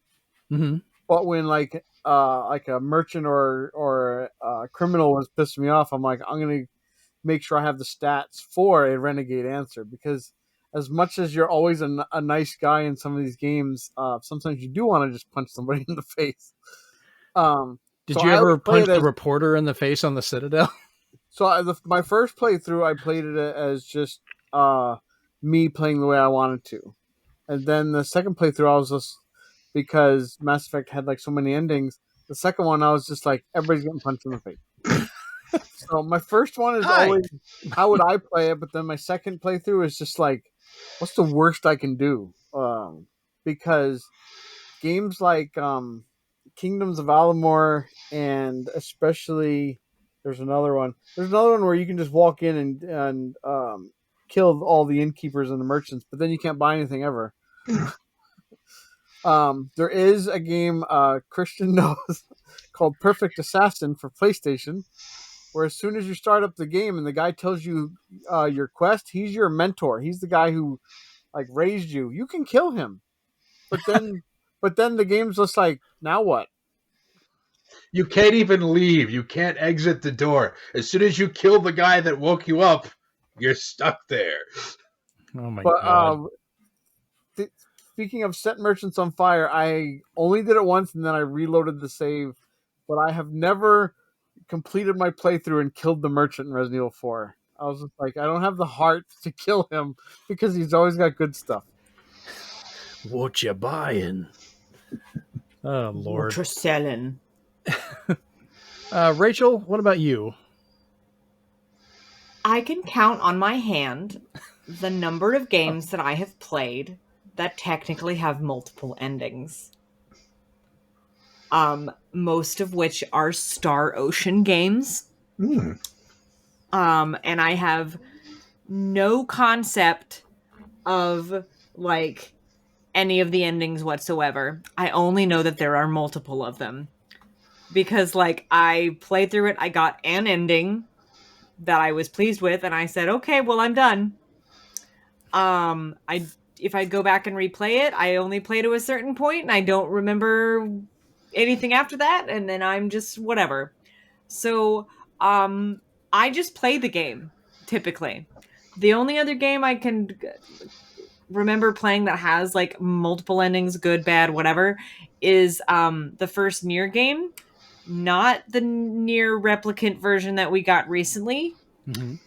Mm-hmm. But when like a merchant or a criminal was pissing me off, I'm like, I'm gonna make sure I have the stats for a Renegade answer, because as much as you're always a nice guy in some of these games, sometimes you do want to just punch somebody in the face. Did you ever punch the reporter in the face on the Citadel? So my first playthrough, I played it as just me playing the way I wanted to. And then the second playthrough, I was just, because Mass Effect had like so many endings, the second one, I was just like, everybody's getting punched in the face. So my first one is always, how would I play it? But then my second playthrough is just like, what's the worst I can do? Because games like Kingdoms of Alamor, and especially there's another one where you can just walk in and kill all the innkeepers and the merchants, but then you can't buy anything ever. There is a game Christian knows called Perfect Assassin for PlayStation, where as soon as you start up the game and the guy tells you your quest, he's your mentor. He's the guy who like raised you. You can kill him, but then the game's just like, now what? You can't even leave. You can't exit the door. As soon as you kill the guy that woke you up, you're stuck there. Oh my god. Speaking of set merchants on fire, I only did it once and then I reloaded the save, but I have never completed my playthrough and killed the merchant in Resident Evil 4. I was just like, I don't have the heart to kill him because he's always got good stuff. What you buying? Oh, Lord. What you selling? Rachel, what about you? I can count on my hand the number of games that I have played that technically have multiple endings. Most of which are Star Ocean games. Mm. And I have no concept of like any of the endings whatsoever. I only know that there are multiple of them. Because like I played through it, I got an ending that I was pleased with, and I said, okay, well, I'm done. If I go back and replay it, I only play to a certain point and I don't remember anything after that, and then I'm just whatever. So I just play the game typically. The only other game I can remember playing that has like multiple endings, good, bad, whatever, is the first Nier game, not the Nier Replicant version that we got recently,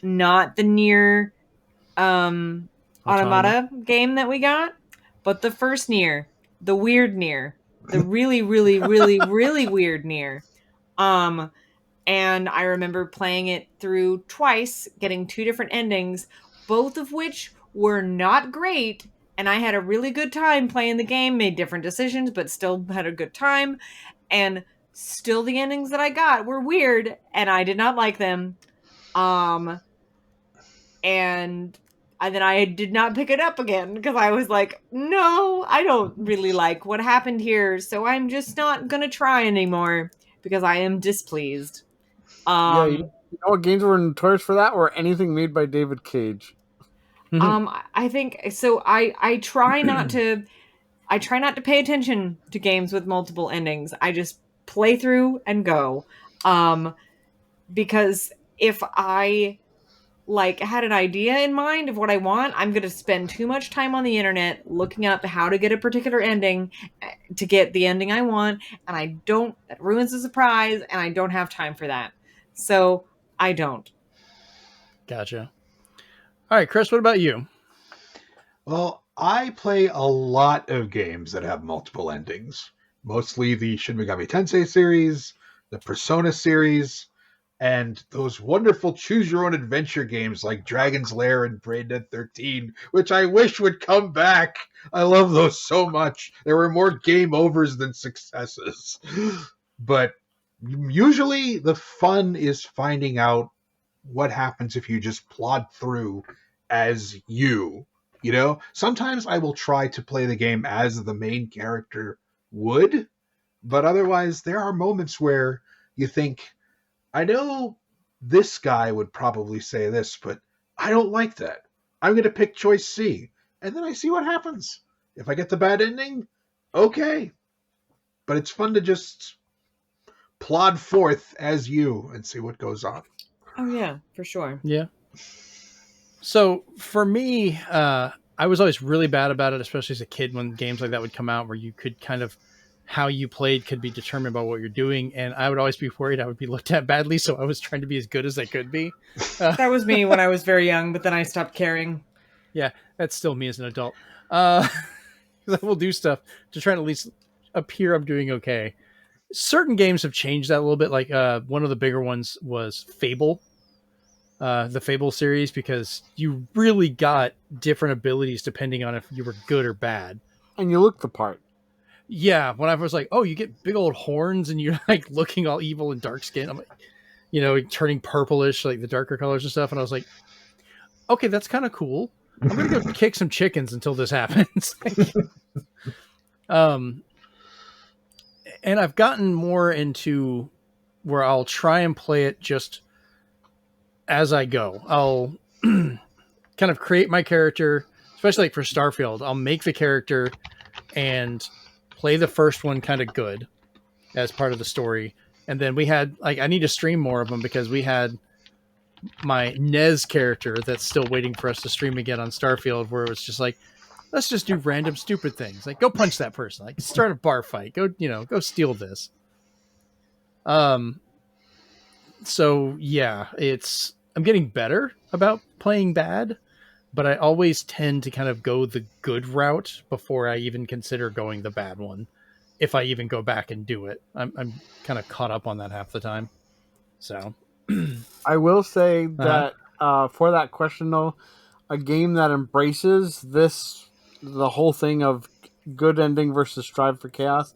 not the Nier Automata game that we got, but the first Nier, the weird Nier, the really, really, really, really weird Nier. And I remember playing it through twice, getting two different endings, both of which were not great. And I had a really good time playing the game, made different decisions, but still had a good time. And still the endings that I got were weird, and I did not like them. And And then I did not pick it up again because I was like, no, I don't really like what happened here. So I'm just not going to try anymore because I am displeased. Yeah, you know what games were notorious for that? Or anything made by David Cage. I think so. I try not to. I try not to pay attention to games with multiple endings. I just play through and go. Because if I had an idea in mind of what I want, I'm going to spend too much time on the internet looking up how to get a particular ending to get the ending I want, and that ruins the surprise, and I don't have time for that. So I don't. Gotcha. All right, Chris, what about you? Well, I play a lot of games that have multiple endings. Mostly the Shin Megami Tensei series, the Persona series, and those wonderful choose-your-own-adventure games like Dragon's Lair and Brain Dead 13, which I wish would come back. I love those so much. There were more game overs than successes. But usually the fun is finding out what happens if you just plod through as you. You know, sometimes I will try to play the game as the main character would, but otherwise there are moments where you think, I know this guy would probably say this, but I don't like that. I'm going to pick choice C, and then I see what happens. If I get the bad ending, okay. But it's fun to just plod forth as you and see what goes on. Oh, yeah, for sure. Yeah. So for me, I was always really bad about it, especially as a kid when games like that would come out where you could kind of, how you played could be determined by what you're doing. And I would always be worried I would be looked at badly. So I was trying to be as good as I could be. That was me when I was very young, but then I stopped caring. Yeah, that's still me as an adult. Because I will do stuff to try to at least appear I'm doing okay. Certain games have changed that a little bit. Like one of the bigger ones was Fable. The Fable series, because you really got different abilities depending on if you were good or bad. And you look the part. Yeah, when I was like, oh, you get big old horns and you're like looking all evil and dark skin. I'm like, turning purplish, like the darker colors and stuff. And I was like, okay, that's kind of cool. I'm going to go kick some chickens until this happens. And I've gotten more into where I'll try and play it just as I go. I'll kind of create my character, especially like for Starfield. I'll make the character and play the first one kind of good as part of the story. And then we had, I need to stream more of them because we had my Nez character that's still waiting for us to stream again on Starfield, where it was just like, let's just do random stupid things. Like, go punch that person. Like, start a bar fight. Go steal this. So yeah, I'm getting better about playing bad, but I always tend to kind of go the good route before I even consider going the bad one. If I even go back and do it, I'm kind of caught up on that half the time. So I will say that for that question though, a game that embraces the whole thing of good ending versus strive for chaos,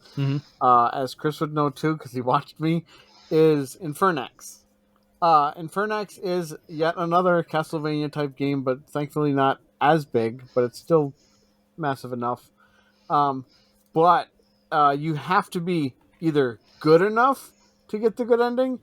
as Chris would know too, because he watched me, is Infernax. Infernax is yet another Castlevania type game, but thankfully not as big, but it's still massive enough. But you have to be either good enough to get the good ending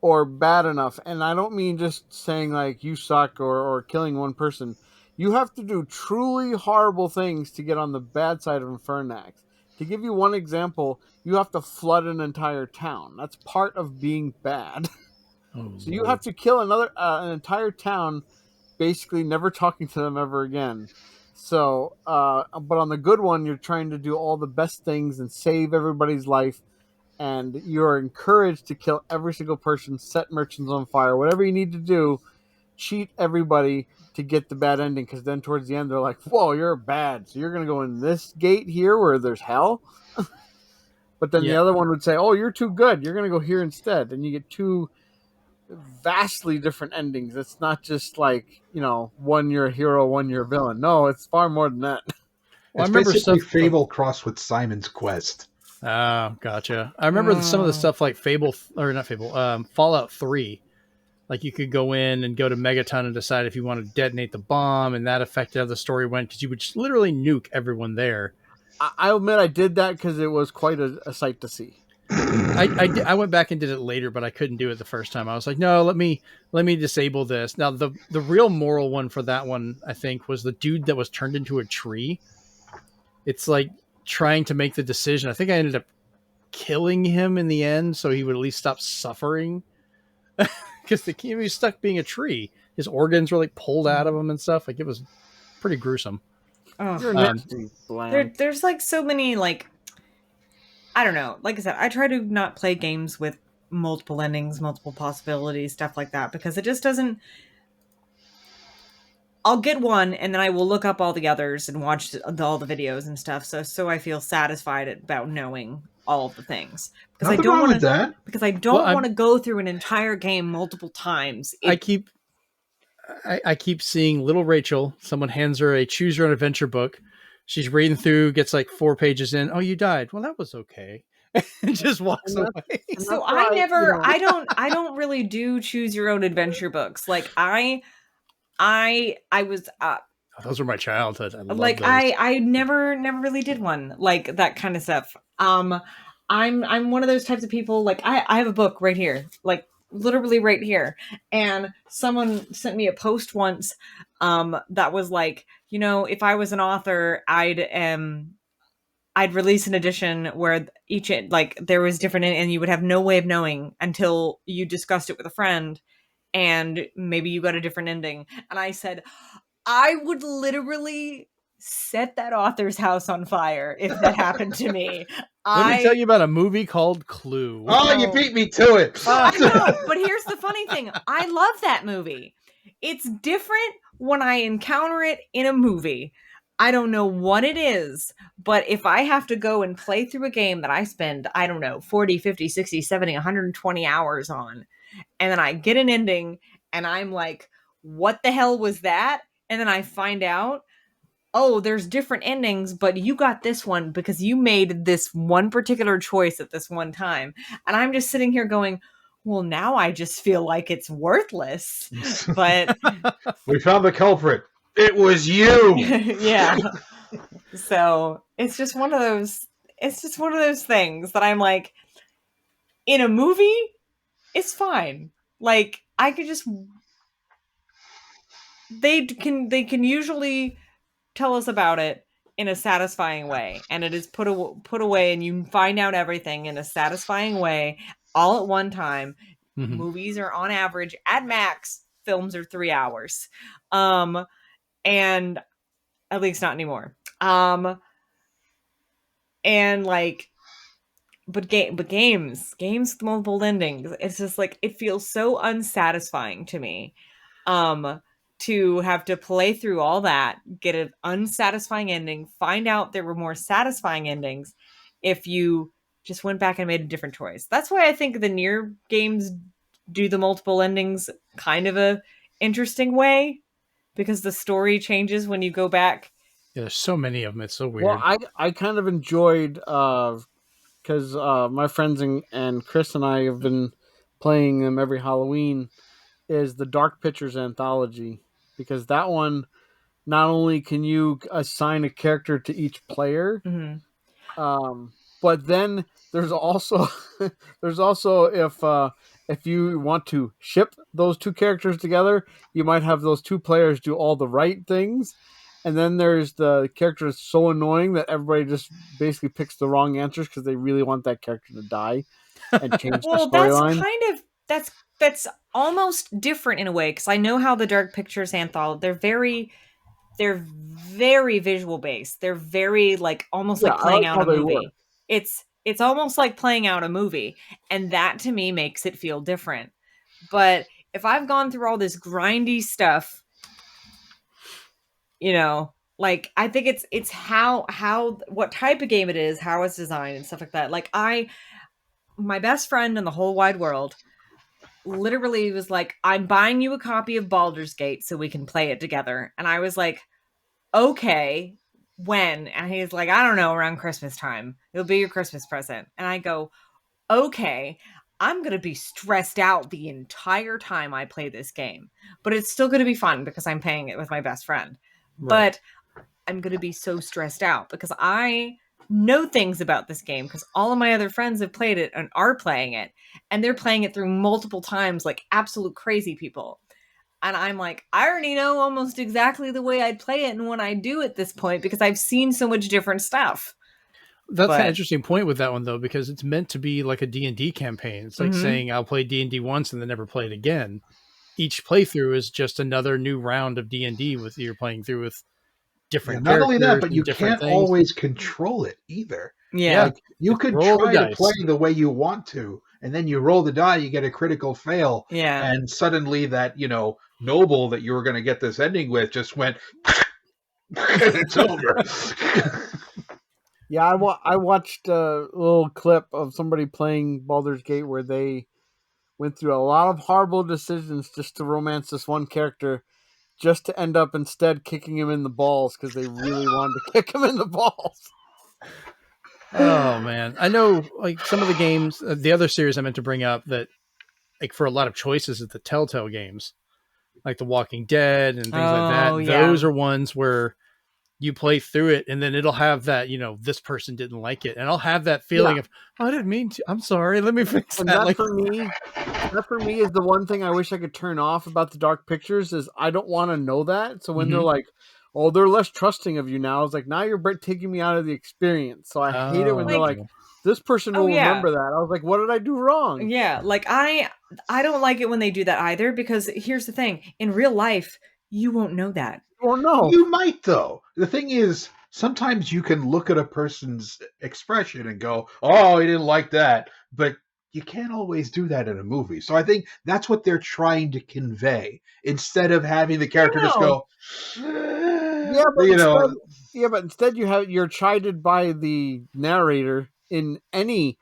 or bad enough. And I don't mean just saying like you suck or killing one person. You have to do truly horrible things to get on the bad side of Infernax. To give you one example, you have to flood an entire town. That's part of being bad. Oh, so you have to kill an entire town, basically never talking to them ever again. So, but on the good one, you're trying to do all the best things and save everybody's life. And you're encouraged to kill every single person, set merchants on fire, whatever you need to do, cheat everybody to get the bad ending. Because then towards the end, they're like, whoa, you're bad. So you're going to go in this gate here where there's hell. But then the other one would say, oh, you're too good. You're going to go here instead. And you get two vastly different endings. It's not just like, one you're a hero, one you're a villain. No, it's far more than that. Well, it's basically Fable crossed with Simon's Quest. Oh, gotcha. I remember some of the stuff like Fallout 3. Like you could go in and go to Megaton and decide if you want to detonate the bomb, and that affected how the story went because you would just literally nuke everyone there. I admit I did that because it was quite a sight to see. I went back and did it later, but I couldn't do it the first time. I was like, no, let me disable this. Now the real moral one for that one, I think, was the dude that was turned into a tree. It's like trying to make the decision. I think I ended up killing him in the end, so he would at least stop suffering. Because he was stuck being a tree. His organs were like pulled out of him and stuff. Like it was pretty gruesome. Oh, nasty, there's like so many like, I don't know. Like I said, I try to not play games with multiple endings, multiple possibilities, stuff like that, because it just doesn't. I'll get one and then I will look up all the others and watch all the videos and stuff. So I feel satisfied about knowing all of the things, because Nothing wrong with that. Because I don't want to go through an entire game multiple times. I keep seeing little Rachel. Someone hands her a choose your own adventure book. She's reading through, gets like 4 pages in. Oh, you died. Well, that was okay. And just walks away. So I don't really do choose your own adventure books. Like I was those were my childhood. I like those. I never really did one like that kind of stuff. I'm one of those types of people. Like I have a book right here, like literally right here, and someone sent me a post once that was like, if I was an author, I'd release an edition where each like there was different, and you would have no way of knowing until you discussed it with a friend, and maybe you got a different ending. And I said, I would literally set that author's house on fire if that happened to me. Let me tell you about a movie called Clue. Oh, you beat me to it. I know, but here's the funny thing. I love that movie. It's different when I encounter it in a movie. I don't know what it is, but if I have to go and play through a game that I spend, I don't know, 40, 50, 60, 70, 120 hours on, and then I get an ending and I'm like, what the hell was that? And then I find out, oh, there's different endings, but you got this one because you made this one particular choice at this one time. And I'm just sitting here going, well, now I just feel like it's worthless. But we found the culprit. It was you. Yeah. So it's just one of those things that I'm like, in a movie, it's fine. Like I could just, they can usually tell us about it in a satisfying way, and it is put away, and you find out everything in a satisfying way all at one time. Mm-hmm. Movies are on average, at max, films are 3 hours, and at least not anymore. And like, but games with multiple endings, it's just like, it feels so unsatisfying to me. To have to play through all that, get an unsatisfying ending, find out there were more satisfying endings if you just went back and made a different choice. That's why I think the Nier games do the multiple endings kind of a interesting way, because the story changes when you go back. Yeah, there's so many of them. It's so weird. Well, I kind of enjoyed, because my friends and Chris and I have been playing them every Halloween, is the Dark Pictures Anthology. Because that one, not only can you assign a character to each player, mm-hmm. But then there's also if you want to ship those two characters together, you might have those two players do all the right things, and then there's the character that's so annoying that everybody just basically picks the wrong answers because they really want that character to die and change the storyline. That's almost different in a way, because I know how the Dark Pictures Anthology, they're very visual based. They're very like almost like playing out a movie. It's almost like playing out a movie, and that to me makes it feel different. But if I've gone through all this grindy stuff, like I think it's how what type of game it is, how it's designed and stuff like that. Like my best friend in the whole wide world literally was like, I'm buying you a copy of Baldur's Gate so we can play it together. And I was like, okay, when? And he's like, I don't know, around Christmas time. It'll be your Christmas present. And I go, okay, I'm going to be stressed out the entire time I play this game. But it's still going to be fun because I'm playing it with my best friend. Right. But I'm going to be so stressed out because I know things about this game because all of my other friends have played it and are playing it. And they're playing it through multiple times like absolute crazy people. And I'm like, I already know almost exactly the way I'd play it and when I do at this point because I've seen so much different stuff. That's an interesting point with that one, though, because it's meant to be like a D&D campaign. It's like saying I'll play D&D once and then never play it again. Each playthrough is just another new round of D&D with you're playing through with different not only that, characters but and you different can't things. always control it either. Yeah. Like, you could roll the try to dice. play the way you want to, and then you roll the die, you get a critical fail, Yeah. and suddenly that, noble that you were going to get this ending with just went, and it's over. Yeah, I watched a little clip of somebody playing Baldur's Gate where they went through a lot of horrible decisions just to romance this one character, just to end up instead kicking him in the balls because they really wanted to kick him in the balls. Oh man, I know. Like some of the games, the other series I meant to bring up that, like for a lot of choices, is the Telltale games, like The Walking Dead and things like that. Those are ones where you play through it and then it'll have that, this person didn't like it. And I'll have that feeling of, I didn't mean to, I'm sorry. Let me fix that. That for me is the one thing I wish I could turn off about the dark pictures is I don't want to know that. So when they're like, oh, they're less trusting of you now. It's like, now you're taking me out of the experience. So I hate it when they're like, this person will remember that. I was like, what did I do wrong? Yeah. Like I don't like it when they do that either, because here's the thing. In real life, you won't know that. Oh, no. You might, though. The thing is, sometimes you can look at a person's expression and go, oh, he didn't like that. But you can't always do that in a movie. So I think that's what they're trying to convey. Instead of having the character just go, but instead you're chided by the narrator in any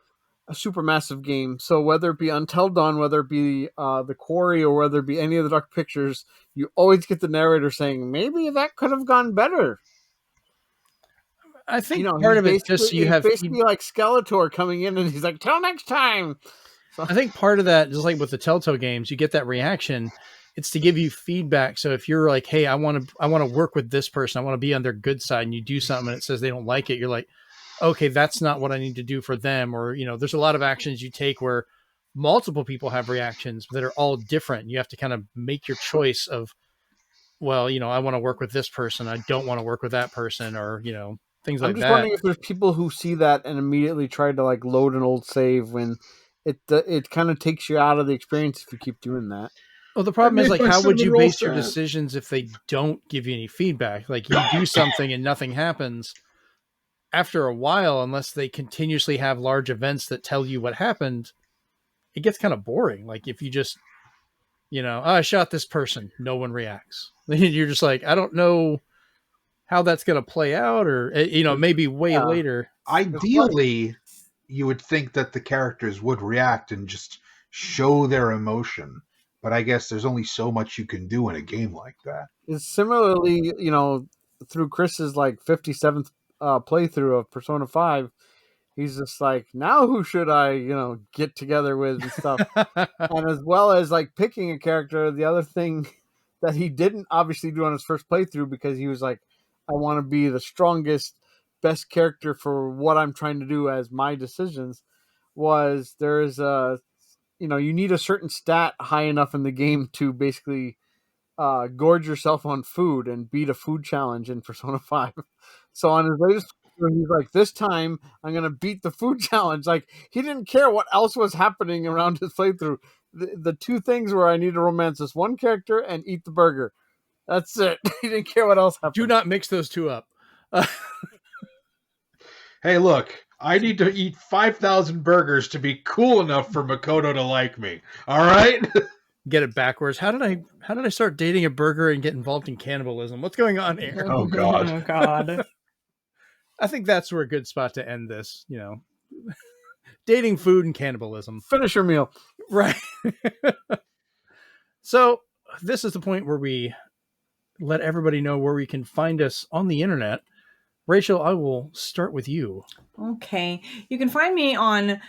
supermassive game. So whether it be Until Dawn, whether it be The Quarry, or whether it be any of the dark pictures, you always get the narrator saying, maybe that could have gone better. I think part of it just so you have basically like Skeletor coming in and he's like, till next time. So I think part of that, just like with the Telltale games, you get that reaction. It's to give you feedback. So if you're like, hey, I want to work with this person, I want to be on their good side, and you do something and it says they don't like it, you're like, okay, that's not what I need to do for them. Or, there's a lot of actions you take where multiple people have reactions that are all different. You have to kind of make your choice of, well, I want to work with this person. I don't want to work with that person, or, things like that. I'm just wondering if there's people who see that and immediately try to like load an old save when it kind of takes you out of the experience if you keep doing that. Well, the problem is, like, how would you base your decisions if they don't give you any feedback? Like, you do something and nothing happens. After a while, unless they continuously have large events that tell you what happened, it gets kind of boring. Like if you just, I shot this person, no one reacts. You're just like, I don't know how that's going to play out, or, maybe way later. Ideally, you would think that the characters would react and just show their emotion. But I guess there's only so much you can do in a game like that. It's similarly, through Chris's like 57th playthrough of Persona 5, he's just like, now who should I, get together with and stuff. And as well as like picking a character, the other thing that he didn't obviously do on his first playthrough, because he was like, I want to be the strongest, best character for what I'm trying to do as my decisions, was there's a, you need a certain stat high enough in the game to basically gorge yourself on food and beat a food challenge in Persona 5. So on his latest, he's like, this time I'm going to beat the food challenge. Like, he didn't care what else was happening around his playthrough. The two things were, I need to romance this one character and eat the burger. That's it. He didn't care what else happened. Do not mix those two up. Hey, look, I need to eat 5,000 burgers to be cool enough for Makoto to like me. All right? Get it backwards. How did I start dating a burger and get involved in cannibalism? What's going on here? Oh God. Oh God. I think that's a good spot to end this, dating food and cannibalism. Finish your meal. Right. So this is the point where we let everybody know where we can find us on the internet. Rachel, I will start with you. Okay. You can find me on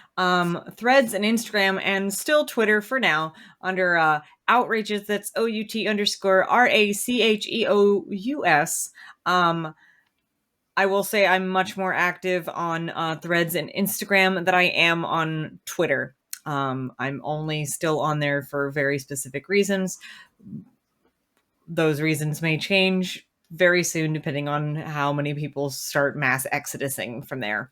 Threads and Instagram and still Twitter for now under Outrageous. That's OUT_RACHEOUS. I will say I'm much more active on Threads and Instagram than I am on Twitter. I'm only still on there for very specific reasons. Those reasons may change very soon depending on how many people start mass exodusing from there.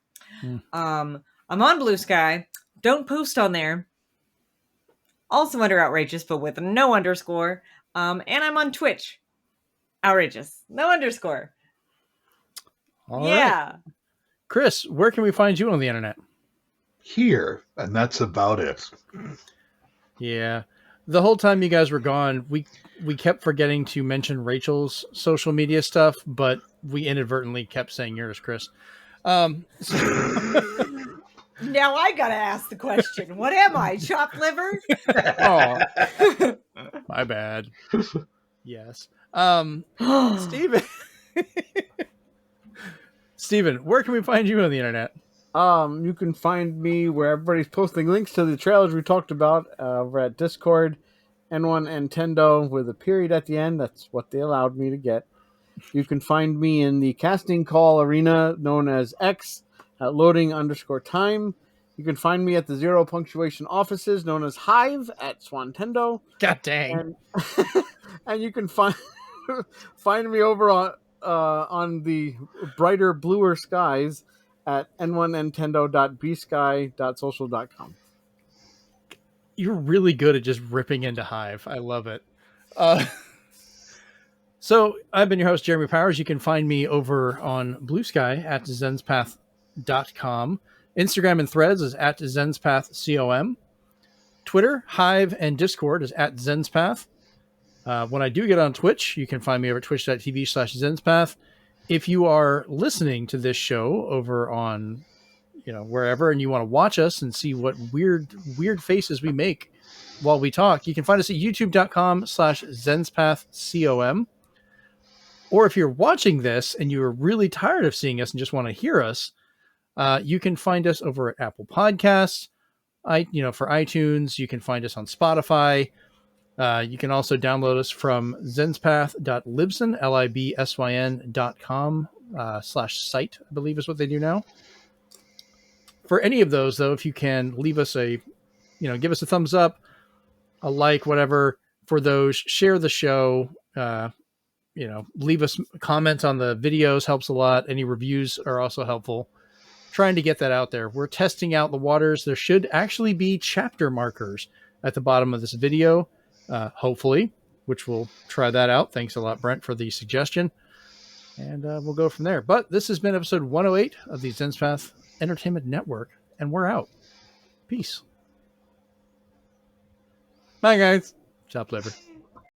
I'm on Blue Sky. Don't post on there. Also under Outrageous, but with no underscore. And I'm on Twitch. Outrageous. No underscore. All right. Chris, where can we find you on the internet? Here, and that's about it. Yeah. The whole time you guys were gone, we kept forgetting to mention Rachel's social media stuff, but we inadvertently kept saying yours, Chris. Now I gotta ask the question. What am I, chopped liver? Oh, my bad. Yes. Steven, where can we find you on the internet? You can find me where everybody's posting links to the trailers we talked about over at Discord, N1 Nintendo with a period at the end. That's what they allowed me to get. You can find me in the casting call arena known as X at loading_time. You can find me at the zero punctuation offices known as Hive at Swantendo. God dang. And you can find me over on the brighter, bluer skies at n1nintendo.bsky.social.com. You're really good at just ripping into Hive. I love it. So I've been your host, Jeremy Powers. You can find me over on Blue Sky at Zenspath.com. Instagram and Threads is at ZenspathCom. Twitter, Hive, and Discord is at Zenspath. When I do get on Twitch, you can find me over at twitch.tv/Zenspath. If you are listening to this show over on, wherever, and you want to watch us and see what weird faces we make while we talk, you can find us at youtube.com/ZenspathCom. Or if you're watching this and you're really tired of seeing us and just want to hear us, you can find us over at Apple Podcasts. For iTunes, you can find us on Spotify. You can also download us from zenspath.libsyn, libsyn.com /site, I believe is what they do now. For any of those, though, if you can leave us give us a thumbs up, a like, whatever. For those, share the show. Leave us comments on the videos helps a lot. Any reviews are also helpful. Trying to get that out there. We're testing out the waters. There should actually be chapter markers at the bottom of this video. Hopefully, which we'll try that out. Thanks a lot, Brent, for the suggestion. And we'll go from there. But this has been episode 108 of the Zenspath Entertainment Network, and we're out. Peace. Bye, guys. Chop liver.